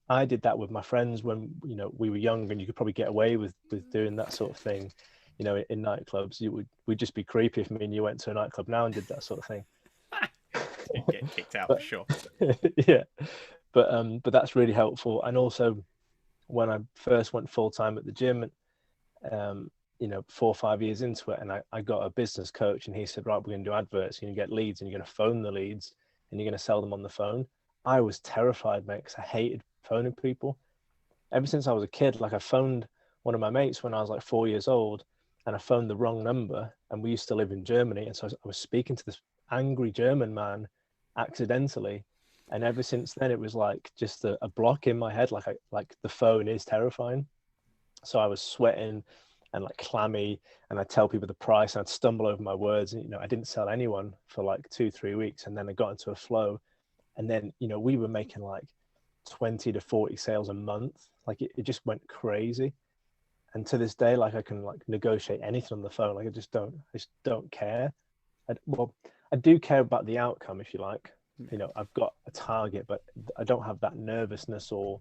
I did that with my friends when, we were young, and you could probably get away with doing that sort of thing. In nightclubs, we'd just be creepy if me and you went to a nightclub now and did that sort of thing. You'd get kicked out for sure. Yeah, but that's really helpful. And also, when I first went full time at the gym, 4 or 5 years into it, and I got a business coach, and he said, right, we're going to do adverts. You're going to get leads, and you're going to phone the leads, and you're going to sell them on the phone. I was terrified, mate, because I hated phoning people. Ever since I was a kid, like I phoned one of my mates when I was like 4 years old, and I phoned the wrong number, and we used to live in Germany. And so I was speaking to this angry German man accidentally. And ever since then, it was like just a block in my head. Like the phone is terrifying. So I was sweating and like clammy, and I'd tell people the price, and I'd stumble over my words. And, I didn't sell anyone for like 2-3 weeks. And then I got into a flow. And then, we were making like 20 to 40 sales a month. Like it just went crazy. And to this day, like I can like negotiate anything on the phone. Like I just don't care. I do care about the outcome, if you like. I've got a target, but I don't have that nervousness or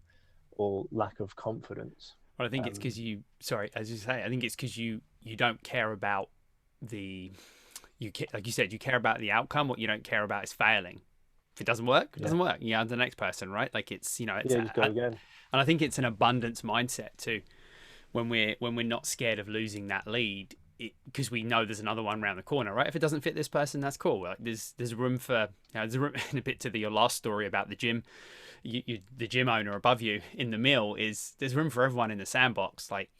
lack of confidence. Well, I think it's because I think it's because you don't care about like you said, you care about the outcome. What you don't care about is failing. If it doesn't work, it doesn't work. The next person, right? Like it's, just go again. And I think it's an abundance mindset too. When we're not scared of losing that lead, because we know there's another one around the corner, right? If it doesn't fit this person, that's cool. Like there's room for, there's a room, in a bit to your last story about the gym. The gym owner above you in the mill there's room for everyone in the sandbox. Like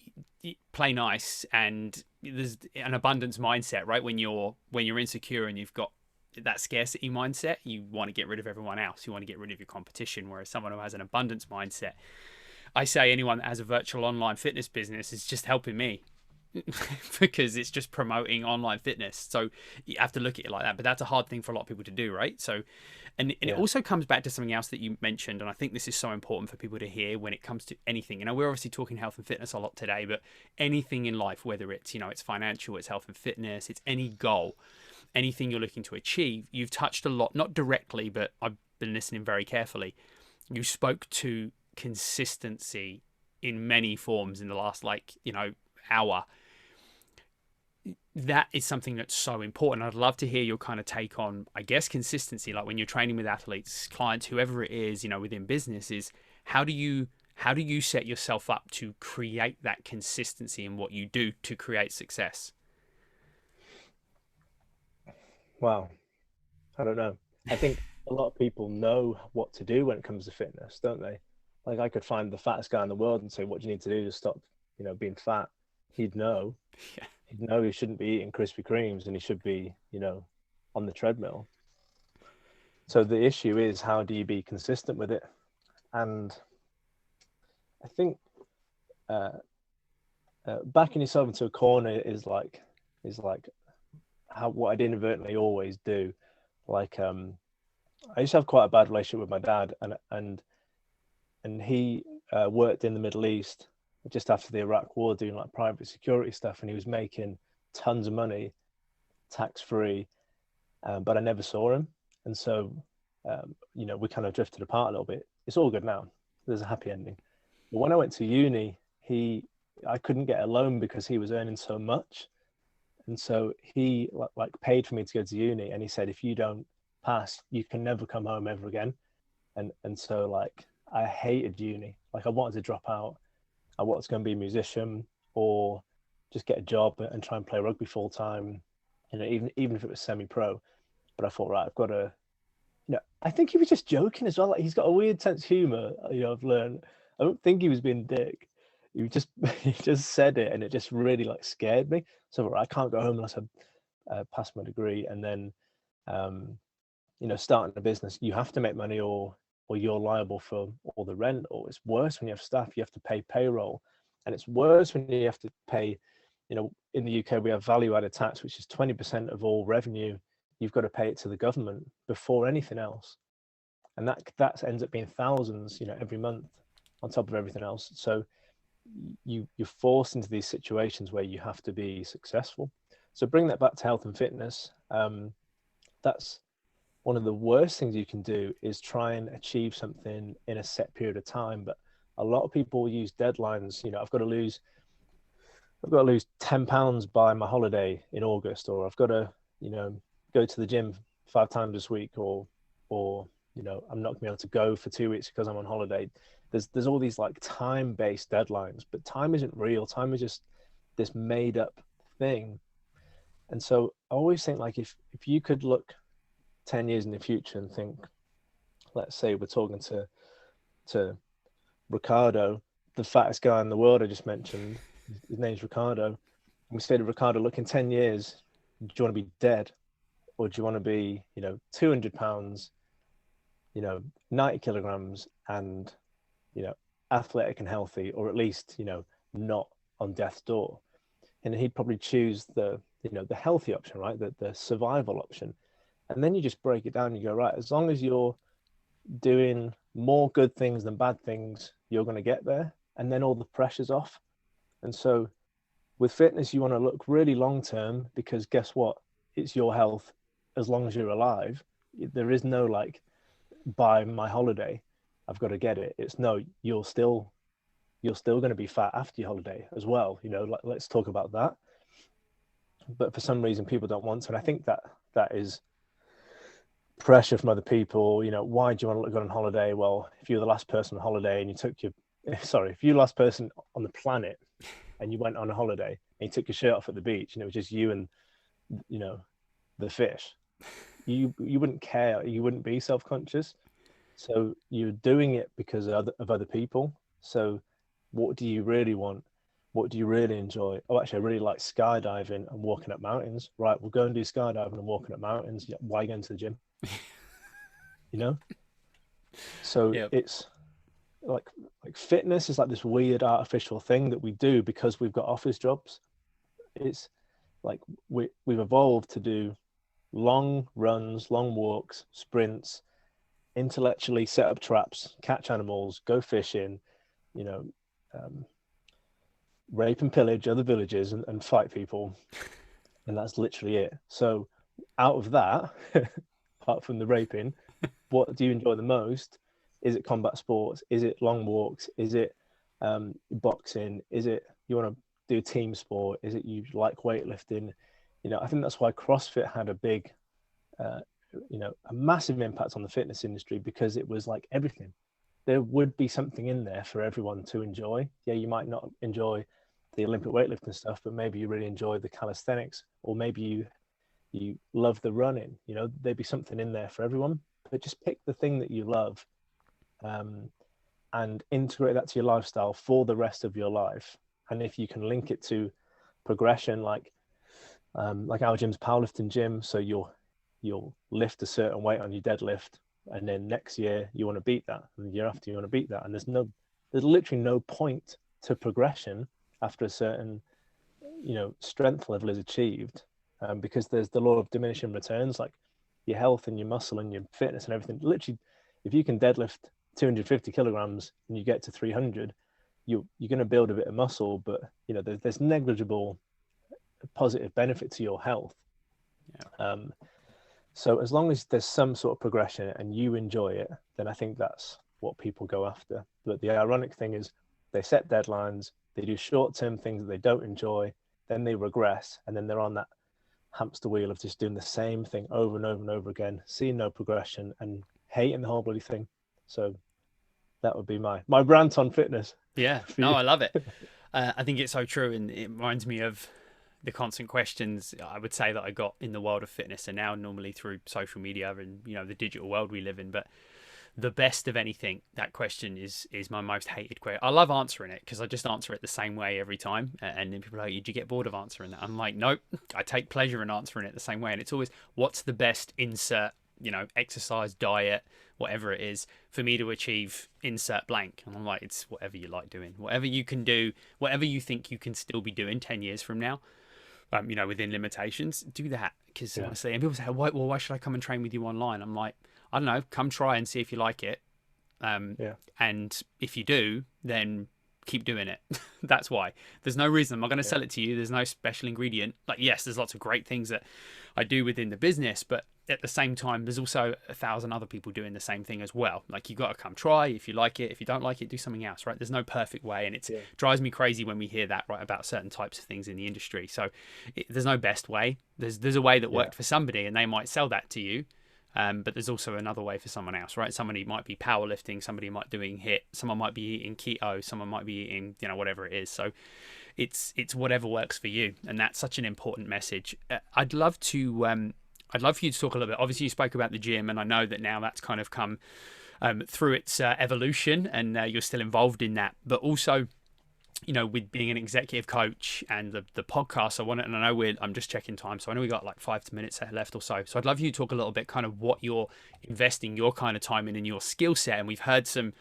play nice, and there's an abundance mindset, right? When you're insecure and you've got that scarcity mindset, you want to get rid of everyone else. You want to get rid of your competition. Whereas someone who has an abundance mindset, I say anyone that has a virtual online fitness business is just helping me because it's just promoting online fitness. So you have to look at it like that. But that's a hard thing for a lot of people to do, right? So, and it also comes back to something else that you mentioned, and I think this is so important for people to hear when it comes to anything. We're obviously talking health and fitness a lot today, but anything in life, whether it's, it's financial, it's health and fitness, it's any goal, anything you're looking to achieve, you've touched a lot, not directly, but I've been listening very carefully. You spoke to consistency in many forms in the last hour. That is something that's so important. I'd love to hear your kind of take on, I guess, consistency. Like when you're training with athletes, clients, whoever it is, within business, is how do you set yourself up to create that consistency in what you do to create success? Wow. I don't know. I think a lot of people know what to do when it comes to fitness, don't they? Like I could find the fattest guy in the world and say, what do you need to do to stop, being fat? He'd know. Yeah. He'd know he shouldn't be eating Krispy Kremes, and he should be, on the treadmill. So the issue is, how do you be consistent with it? And I think backing yourself into a corner is like what I'd inadvertently always do. Like I used to have quite a bad relationship with my dad, and he worked in the Middle East just after the Iraq War, doing like private security stuff, and he was making tons of money tax free, but I never saw him, and so we kind of drifted apart a little bit. It's all good now. There's a happy ending. But when I went to uni, I couldn't get a loan because he was earning so much. And so he like paid for me to go to uni, and he said, if you don't pass, you can never come home ever again. And so like I hated uni. Like I wanted to drop out. I was going to be a musician or just get a job and try and play rugby full time, you know, even if it was semi-pro. But I thought, right, I've got to, you know, I think he was just joking as well. Like, he's got a weird sense of humor, you know, I've learned. I don't think he was being a dick. He just he just said it, and it just really like scared me. So right, I can't go home unless I pass my degree, and then you know, starting a business, you have to make money, or you're liable for all the rent. Or it's worse when you have staff, you have to pay payroll, and it's worse when you have to pay, you know, in the UK we have value added tax, which is 20% of all revenue. You've got to pay it to the government before anything else, and that ends up being thousands, you know, every month on top of everything else. So you're forced into these situations where you have to be successful. So bring that back to health and fitness. That's one of the worst things you can do, is try and achieve something in a set period of time. But a lot of people use deadlines. You know, I've got to lose 10 pounds by my holiday in August, or I've got to, you know, go to the gym 5 times this week, or you know, I'm not gonna be able to go for 2 weeks because I'm on holiday. There's all these like time-based deadlines, but time isn't real. Time is just this made up thing. And so I always think, like, if you could look 10 years in the future and think, let's say we're talking to Ricardo, the fattest guy in the world I just mentioned, his name's Ricardo, and we say to Ricardo, look, in 10 years, do you want to be dead, or do you want to be, you know, 200 pounds, you know, 90 kilograms, and, you know, athletic and healthy, or at least, you know, not on death's door? And he'd probably choose the, you know, the healthy option, right? The survival option. And then you just break it down and you go, right, as long as you're doing more good things than bad things, you're going to get there. And then all the pressure's off. And so with fitness, you want to look really long term, because guess what? It's your health as long as you're alive. There is no like, by my holiday, I've got to get it. It's no, you're still going to be fat after your holiday as well. You know, let's talk about that. But for some reason, people don't want to. And I think that is pressure from other people. You know, why do you want to go on holiday? Well, if you're the last person on holiday and you took your, sorry, if you're the last person on the planet and you went on a holiday and you took your shirt off at the beach and it was just you and, you know, the fish, you wouldn't care. You wouldn't be self-conscious. So you're doing it because of other people. So what do you really want? What do you really enjoy? Oh, actually, I really like skydiving and walking up mountains. Right, we'll go and do skydiving and walking up mountains. Why go to the gym? You know? So Yep. it's like fitness is like this weird artificial thing that we do because we've got office jobs. It's like we've evolved to do long runs, long walks, sprints, intellectually set up traps, catch animals, go fishing, you know, rape and pillage other villages and fight people. And that's literally it. So out of that, apart from the raping, what do you enjoy the most? Is it combat sports? Is it long walks? Is it boxing? Is it you want to do team sport? Is it you like weightlifting? You know, I think that's why CrossFit had a big, you know, a massive impact on the fitness industry, because it was like everything. There would be something in there for everyone to enjoy. Yeah, you might not enjoy the Olympic weightlifting stuff, but maybe you really enjoy the calisthenics, or maybe you love the running. You know, there'd be something in there for everyone. But just pick the thing that you love, and integrate that to your lifestyle for the rest of your life. And if you can link it to progression, like our gym's powerlifting gym, so you'll lift a certain weight on your deadlift, and then next year you want to beat that, and the year after you want to beat that, and there's literally no point to progression after a certain, you know, strength level is achieved, because there's the law of diminishing returns. Like your health and your muscle and your fitness and everything, literally, if you can deadlift 250 kilograms and you get to 300, you're going to build a bit of muscle, but you know, there's negligible positive benefit to your health. Yeah. So as long as there's some sort of progression and you enjoy it, then I think that's what people go after. But the ironic thing is they set deadlines, they do short-term things that they don't enjoy, then they regress, and then they're on that hamster wheel of just doing the same thing over and over and over again, seeing no progression and hating the whole bloody thing. So that would be my rant on fitness. Yeah, no, I love it. I think it's so true, and it reminds me of the constant questions I would say that I got in the world of fitness, and now normally through social media and the digital world we live in. But the best of anything, that question is my most hated question. I love answering it because I just answer it the same way every time, and then people are like, "Did you get bored of answering that?" I'm like, nope, I take pleasure in answering it the same way, and it's always, what's the best insert, exercise, diet, whatever it is, for me to achieve insert blank. And I'm like, it's whatever you like doing, whatever you can do, whatever you think you can still be doing 10 years from now, within limitations, do that. Because honestly, and people say, why should I come and train with you online? I'm like, I don't know, come try and see if you like it. And if you do, then keep doing it. That's why. There's no reason. I'm not going to sell it to you. There's no special ingredient. Like, yes, there's lots of great things that I do within the business, but at the same time, there's also 1,000 other people doing the same thing as well. Like, you got to come try. If you like it, if you don't like it, do something else, right? There's no perfect way, and it drives me crazy when we hear that, right, about certain types of things in the industry. So there's no best way. There's a way that worked for somebody, and they might sell that to you. But there's also another way for someone else, right? Somebody might be powerlifting, somebody might be doing HIIT, someone might be eating keto, someone might be eating, whatever it is. So it's whatever works for you, and that's such an important message. I'd love for you to talk a little bit. Obviously, you spoke about the gym, and I know that now that's kind of come through its evolution, and you're still involved in that. But also, with being an executive coach and the podcast, and I know I'm just checking time, so I know we got like 5 minutes left or so. So I'd love you to talk a little bit kind of what you're investing your kind of time in and your skill set. And we've heard some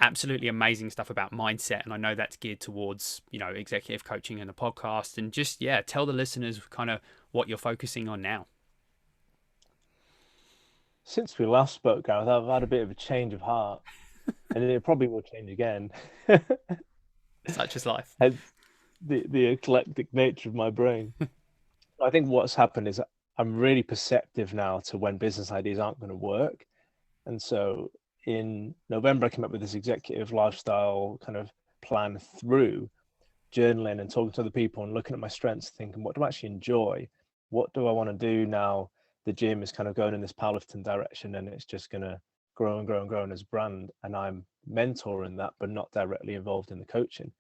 absolutely amazing stuff about mindset, and I know that's geared towards, executive coaching and the podcast. And just, tell the listeners kind of what you're focusing on now. Since we last spoke, Gareth, I've had a bit of a change of heart, and it probably will change again. Such is life. The eclectic nature of my brain. I think what's happened is I'm really perceptive now to when business ideas aren't going to work. And so in November, I came up with this executive lifestyle kind of plan through journaling and talking to other people and looking at my strengths, thinking, what do I actually enjoy? What do I want to do now? The gym is kind of going in this powerlifting direction, and it's just going to grow and grow and grow as a brand. And I'm mentoring that, but not directly involved in the coaching.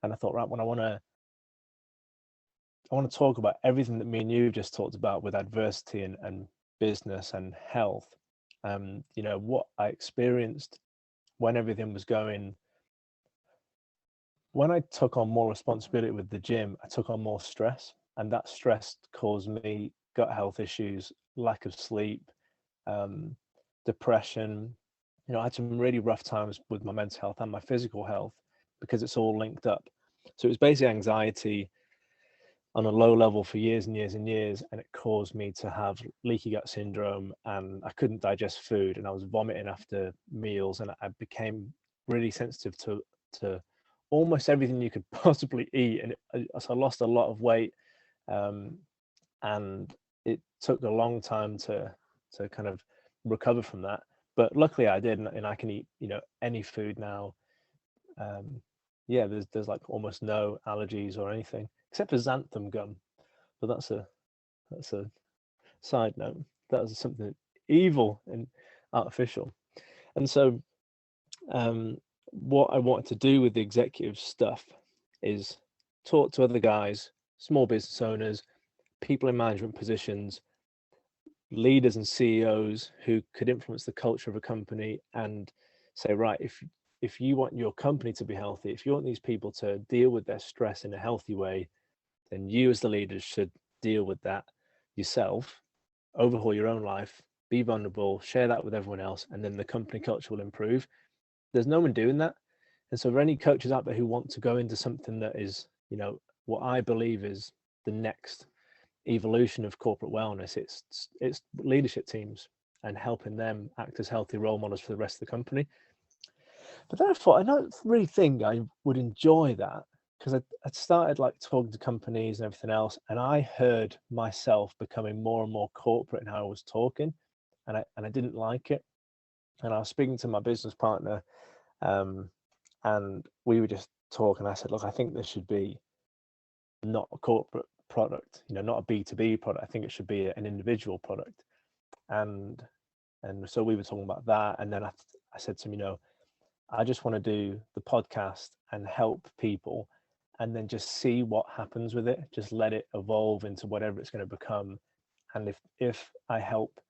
And I thought, right, when I want to talk about everything that me and you just talked about with adversity and business and health. What I experienced when everything was going. When I took on more responsibility with the gym, I took on more stress, and that stress caused me gut health issues, lack of sleep, depression. I had some really rough times with my mental health and my physical health because it's all linked up. So it was basically anxiety on a low level for years and years and years, and it caused me to have leaky gut syndrome, and I couldn't digest food, and I was vomiting after meals, and I became really sensitive to almost everything you could possibly eat, and so I lost a lot of weight, and it took a long time to kind of recover from that. But luckily I did, and I can eat any food now. There's like almost no allergies or anything except for xanthan gum, but that's a side note. That was something evil and artificial. And so what I wanted to do with the executive stuff is talk to other guys, small business owners, people in management positions, leaders and CEOs who could influence the culture of a company, and say, right, if you want your company to be healthy, if you want these people to deal with their stress in a healthy way, then you as the leaders should deal with that yourself, overhaul your own life, be vulnerable, share that with everyone else, and then the company culture will improve. There's no one doing that. And so for any coaches out there who want to go into something that is, what I believe is the next evolution of corporate wellness, it's leadership teams and helping them act as healthy role models for the rest of the company. But then I thought, I don't really think I would enjoy that, because I'd started like talking to companies and everything else, and I heard myself becoming more and more corporate in how I was talking, and I didn't like it. And I was speaking to my business partner, and we were just talking. I said, look, I think this should be not a corporate product, not a B2B product. I think it should be an individual product. And so we were talking about that. And then I said to him, I just want to do the podcast and help people and then just see what happens with it. Just let it evolve into whatever it's going to become. And if I help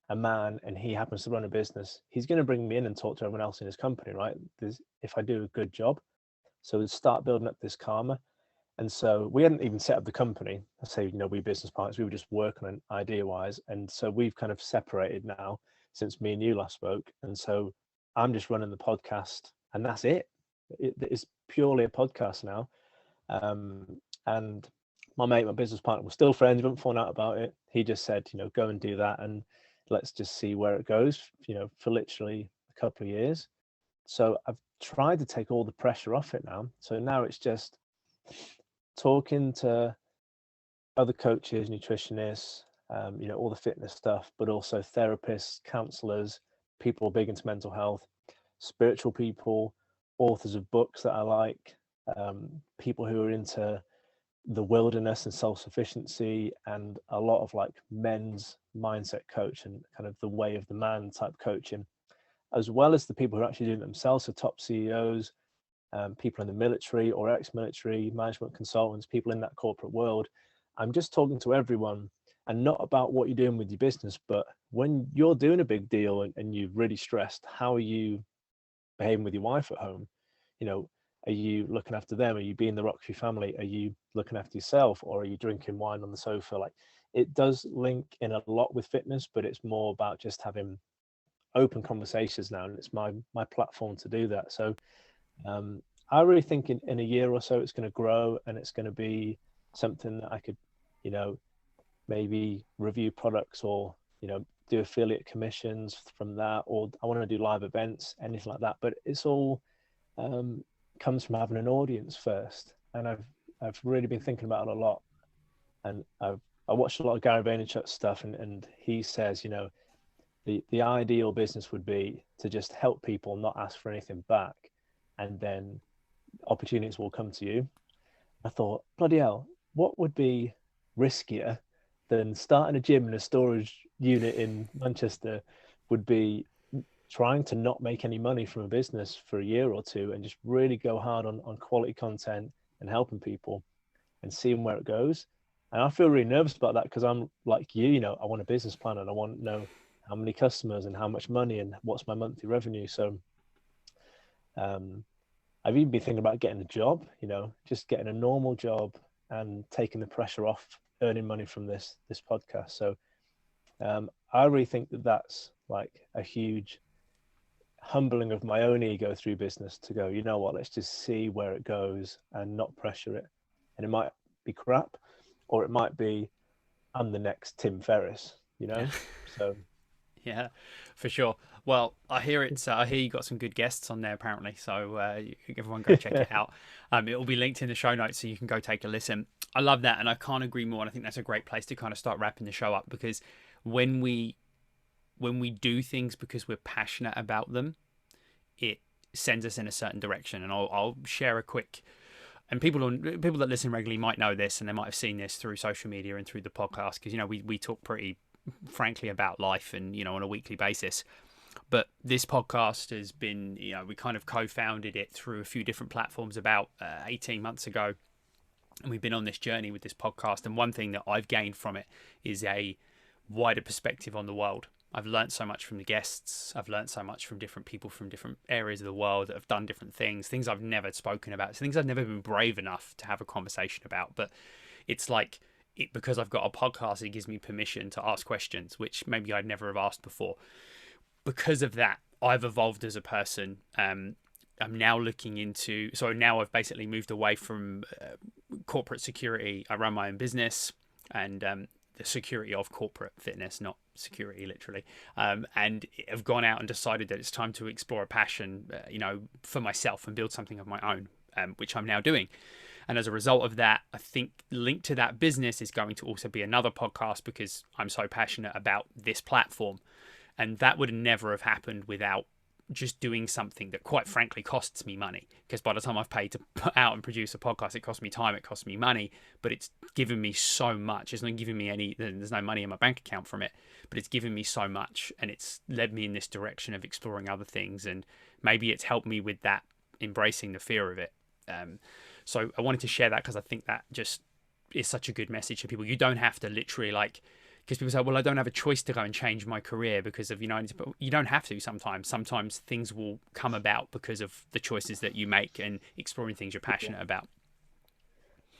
a man and he happens to run a business, he's going to bring me in and talk to everyone else in his company, right? If I do a good job. So start building up this karma. And so we hadn't even set up the company. I say, we business partners, we were just working on idea wise. And so we've kind of separated now since me and you last spoke. And so I'm just running the podcast and that's it. It's purely a podcast now. And my mate, my business partner, we're still friends. We haven't fallen out about it. He just said, go and do that. And let's just see where it goes, for literally a couple of years. So I've tried to take all the pressure off it now. So now it's just talking to other coaches, nutritionists, all the fitness stuff, but also therapists, counselors, people big into mental health, spiritual people, authors of books that I like, people who are into the wilderness and self-sufficiency, and a lot of like men's mindset coach and kind of the way of the man type coaching, as well as the people who are actually doing it themselves. So top CEOs, people in the military or ex-military, management consultants, people in that corporate world. I'm just talking to everyone, and not about what you're doing with your business, but when you're doing a big deal and you're really stressed, how are you behaving with your wife at home? Are you looking after them? Are you being the rock for your family? Are you looking after yourself, or are you drinking wine on the sofa? Like, it does link in a lot with fitness, but it's more about just having open conversations now, and it's my platform to do that. So I really think in a year or so it's going to grow, and it's going to be something that I could, maybe review products, or do affiliate commissions from that, or I want to do live events, anything like that. But it's all comes from having an audience first, and I've really been thinking about it a lot. And I watched a lot of Gary Vaynerchuk stuff, and he says, the ideal business would be to just help people, not ask for anything back, and then opportunities will come to you. I thought, bloody hell, what would be riskier than starting a gym in a storage unit in Manchester? Would be trying to not make any money from a business for a year or two and just really go hard on quality content and helping people and seeing where it goes. And I feel really nervous about that, because I'm like you, I want a business plan, and I want to know how many customers and how much money and what's my monthly revenue. So I've even been thinking about getting a job, just getting a normal job and taking the pressure off earning money from this podcast. So I really think that that's like a huge humbling of my own ego through business, to go, let's just see where it goes and not pressure it. And it might be crap, or it might be I'm the next Tim Ferriss, So yeah, for sure. Well, I hear you got some good guests on there apparently, so everyone go check it out. It will be linked in the show notes, so you can go take a listen. I love that, and I can't agree more. And I think that's a great place to kind of start wrapping the show up, because when we do things because we're passionate about them, it sends us in a certain direction. And I'll share a quick. And people that listen regularly might know this, and they might have seen this through social media and through the podcast, because we talk pretty frankly about life, and on a weekly basis. But this podcast has been, we kind of co-founded it through a few different platforms about 18 months ago, and we've been on this journey with this podcast. And one thing that I've gained from it is a wider perspective on the world. I've learned so much from the guests. I've learned so much from different people from different areas of the world that have done different things I've never spoken about, things I've never been brave enough to have a conversation about. But it's like, because I've got a podcast, it gives me permission to ask questions, which maybe I'd never have asked before. Because of that, I've evolved as a person. I'm now looking into, so now I've basically moved away from corporate security. I run my own business, and the security of corporate fitness, not security literally, and have gone out and decided that it's time to explore a passion, for myself, and build something of my own, which I'm now doing. And as a result of that, I think linked to that business is going to also be another podcast, because I'm so passionate about this platform. And that would never have happened without just doing something that, quite frankly, costs me money. Because by the time I've paid to put out and produce a podcast, it costs me time, it costs me money, but it's given me so much. It's not giving me there's no money in my bank account from it, but it's given me so much, and it's led me in this direction of exploring other things. And maybe it's helped me with that, embracing the fear of it. So I wanted to share that because I think that just is such a good message to people. You don't have to literally like, because people say, well, I don't have a choice to go and change my career because of, but you don't have to sometimes. Sometimes things will come about because of the choices that you make and exploring things you're passionate about.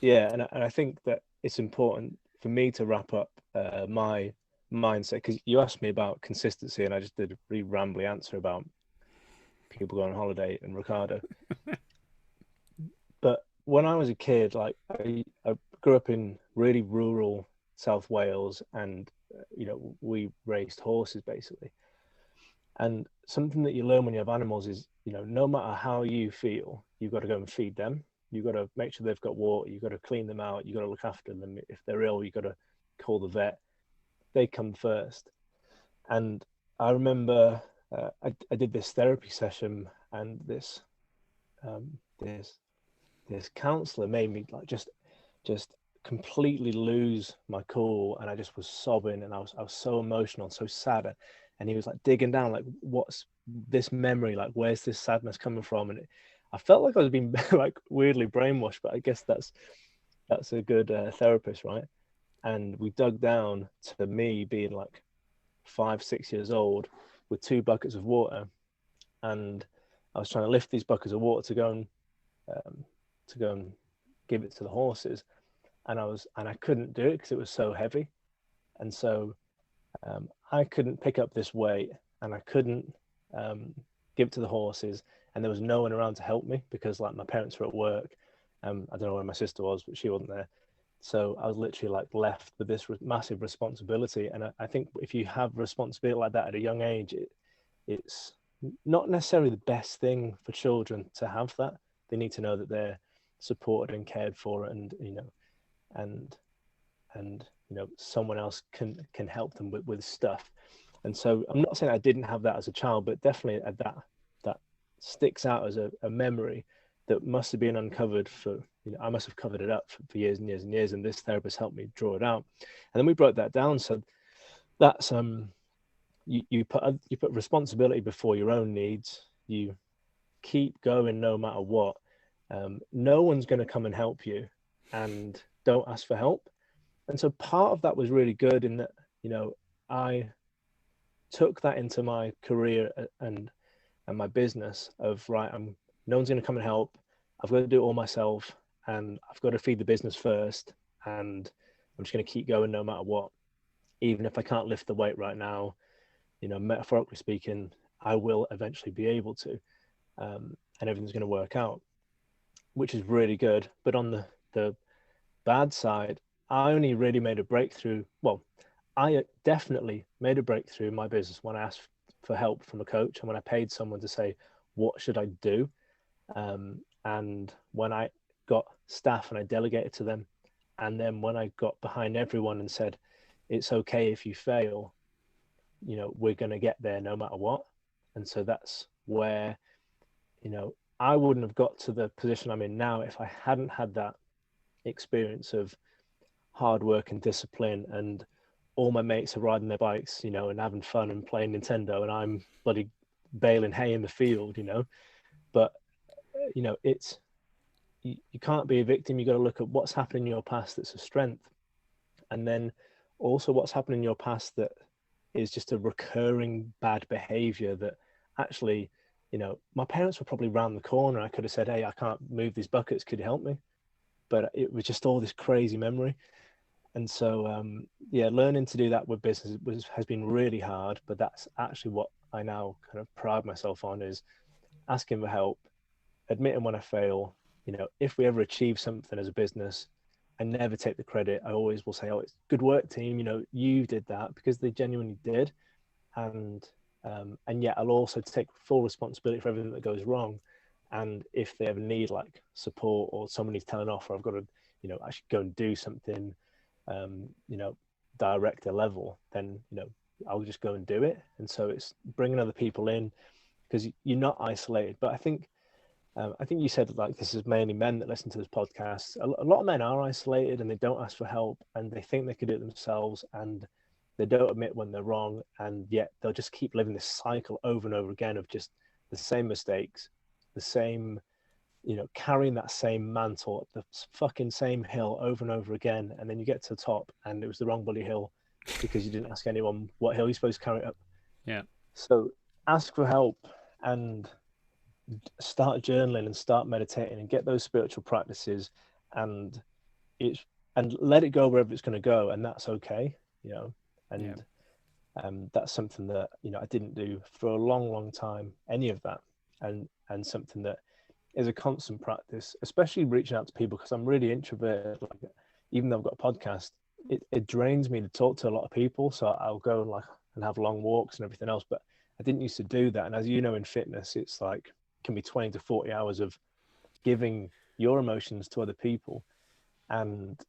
Yeah, and I think that it's important for me to wrap up my mindset, because you asked me about consistency and I just did a really rambly answer about people going on holiday and Ricardo. But when I was a kid, like I grew up in really rural South Wales, and we raised horses basically. And something that you learn when you have animals is, no matter how you feel, you've got to go and feed them. You've got to make sure they've got water. You've got to clean them out. You've got to look after them. If they're ill, you've got to call the vet. They come first. And I remember I did this therapy session, and um, this this counselor made me like just completely lose my cool, and I just was sobbing, and I was so emotional and so sad, and he was like digging down, like, what's this memory, like, where's this sadness coming from? And I felt like I was being like weirdly brainwashed, but I guess that's a good therapist, right? And we dug down to me being like 5, 6 years old with 2 buckets of water, and I was trying to lift these buckets of water um, to go and give it to the horses, and I couldn't do it because it was so heavy, and so I couldn't pick up this weight, and I couldn't give it to the horses, and there was no one around to help me because like my parents were at work. I don't know where my sister was, but she wasn't there. So I was literally like left with this massive responsibility. And I think if you have responsibility like that at a young age, it's not necessarily the best thing for children to have that. They need to know that they're supported and cared for, and and someone else can help them with stuff. And so I'm not saying I didn't have that as a child, but definitely that sticks out as a memory that must have been uncovered for, I must have covered it up for years and years and years, and this therapist helped me draw it out. And then we broke that down. So that's you put responsibility before your own needs. You keep going no matter what. No one's going to come and help you, and don't ask for help. And so part of that was really good in that, I took that into my career and my business of, right, no one's going to come and help. I've got to do it all myself, and I've got to feed the business first. And I'm just going to keep going no matter what, even if I can't lift the weight right now. Metaphorically speaking, I will eventually be able to, and everything's going to work out, which is really good. But on the bad side, I only really made a breakthrough. Well, I definitely made a breakthrough in my business when I asked for help from a coach, and when I paid someone to say, what should I do? And when I got staff and I delegated to them, and then when I got behind everyone and said, it's okay if you fail, we're going to get there no matter what. And so that's where, I wouldn't have got to the position I'm in now if I hadn't had that experience of hard work and discipline, and all my mates are riding their bikes, and having fun and playing Nintendo, and I'm bloody baling hay in the field, But it's you can't be a victim. You got to look at what's happened in your past that's a strength, and then also what's happened in your past that is just a recurring bad behavior that actually, my parents were probably round the corner. I could have said, hey, I can't move these buckets, could you help me? But it was just all this crazy memory. And so learning to do that with business has been really hard, but that's actually what I now kind of pride myself on, is asking for help, admitting when I fail. If we ever achieve something as a business, I never take the credit. I always will say, oh, it's good work, team, you did that, because they genuinely did. And yet I'll also take full responsibility for everything that goes wrong. And if they ever need like support, or somebody's telling off, or I've got to actually go and do something director level, then I'll just go and do it. And so it's bringing other people in, because you're not isolated. But I think you said, like, this is mainly men that listen to this podcast. A lot of men are isolated, and they don't ask for help, and they think they could do it themselves, and they don't admit when they're wrong, and yet they'll just keep living this cycle over and over again of just the same mistakes, the same carrying that same mantle up the fucking same hill over and over again, and then you get to the top and it was the wrong bloody hill because you didn't ask anyone what hill you're supposed to carry it up. Yeah. So ask for help and start journaling and start meditating and get those spiritual practices, and let it go wherever it's going to go, and that's okay, and that's something that I didn't do for a long time, any of that, and something that is a constant practice, especially reaching out to people, because I'm really introverted. Like, even though I've got a podcast, it drains me to talk to a lot of people, so I'll go and have long walks and everything else, but I didn't used to do that. And as you know, in fitness, it's like can be 20 to 40 hours of giving your emotions to other people, and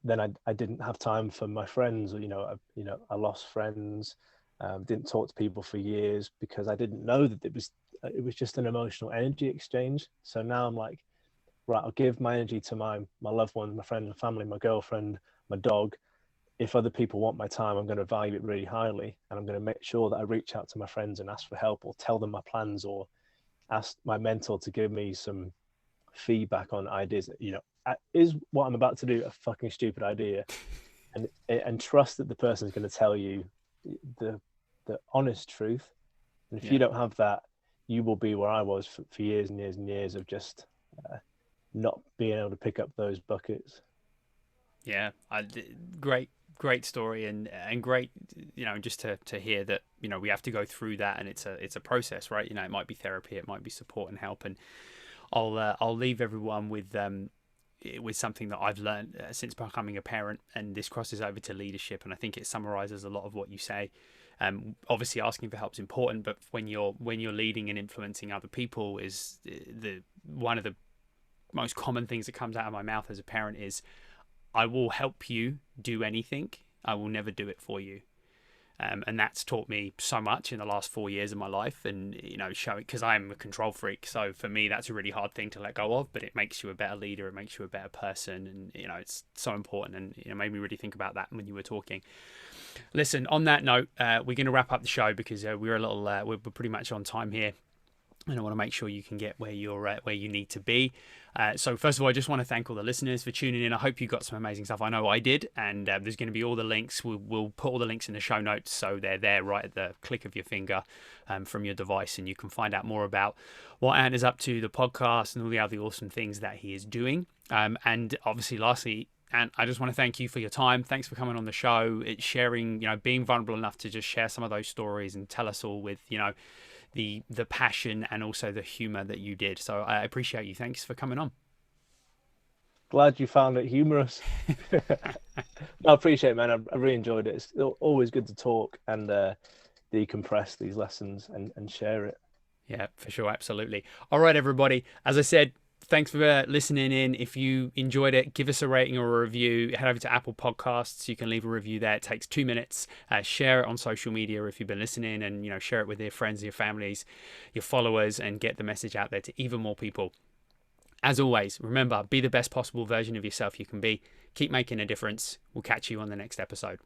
then I didn't have time for my friends. I lost friends, didn't talk to people for years because I didn't know that it was just an emotional energy exchange. So now I'm like, right, I'll give my energy to my loved ones, my friends and family, my girlfriend, my dog. If other people want my time, I'm going to value it really highly, and I'm going to make sure that I reach out to my friends and ask for help, or tell them my plans, or ask my mentor to give me some feedback on ideas. Is what I'm about to do a fucking stupid idea? And trust that the person's going to tell you the honest truth. And if you don't have that, you will be where I was for years and years and years of just not being able to pick up those buckets. Yeah, great story, and great, just to hear that, we have to go through that, and it's a process, right? It might be therapy, it might be support and help, and I'll leave everyone with something that I've learned since becoming a parent, and this crosses over to leadership, and I think it summarizes a lot of what you say. Obviously, asking for help is important, but when you're leading and influencing other people, is one of the most common things that comes out of my mouth as a parent is, I will help you do anything. I will never do it for you. And that's taught me so much in the last 4 years of my life, and showing, because I'm a control freak, so for me that's a really hard thing to let go of, but it makes you a better leader, it makes you a better person, and it's so important, and made me really think about that when you were talking. Listen, on that note, we're going to wrap up the show because we're pretty much on time here, and I want to make sure you can get where you need to be. So first of all, I just want to thank all the listeners for tuning in. I hope you got some amazing stuff. I know I did, and there's going to be all the links. We'll put all the links in the show notes, so they're there right at the click of your finger from your device, and you can find out more about what Ant is up to, the podcast, and all the other awesome things that he is doing. And obviously, lastly, and I just want to thank you for your time. Thanks for coming on the show. It's sharing, being vulnerable enough to just share some of those stories and tell us all with, the passion and also the humor that you did. So I appreciate you. Thanks for coming on. Glad you found it humorous. I appreciate it, man. I really enjoyed it. It's always good to talk and decompress these lessons and share it. Yeah, for sure. Absolutely. All right, everybody. As I said, thanks for listening in. If you enjoyed it, give us a rating or a review. Head over to Apple Podcasts. You can leave a review there. It takes 2 minutes. Share it on social media if you've been listening, and share it with your friends, your families, your followers, and get the message out there to even more people. As always, remember, be the best possible version of yourself you can be. Keep making a difference. We'll catch you on the next episode.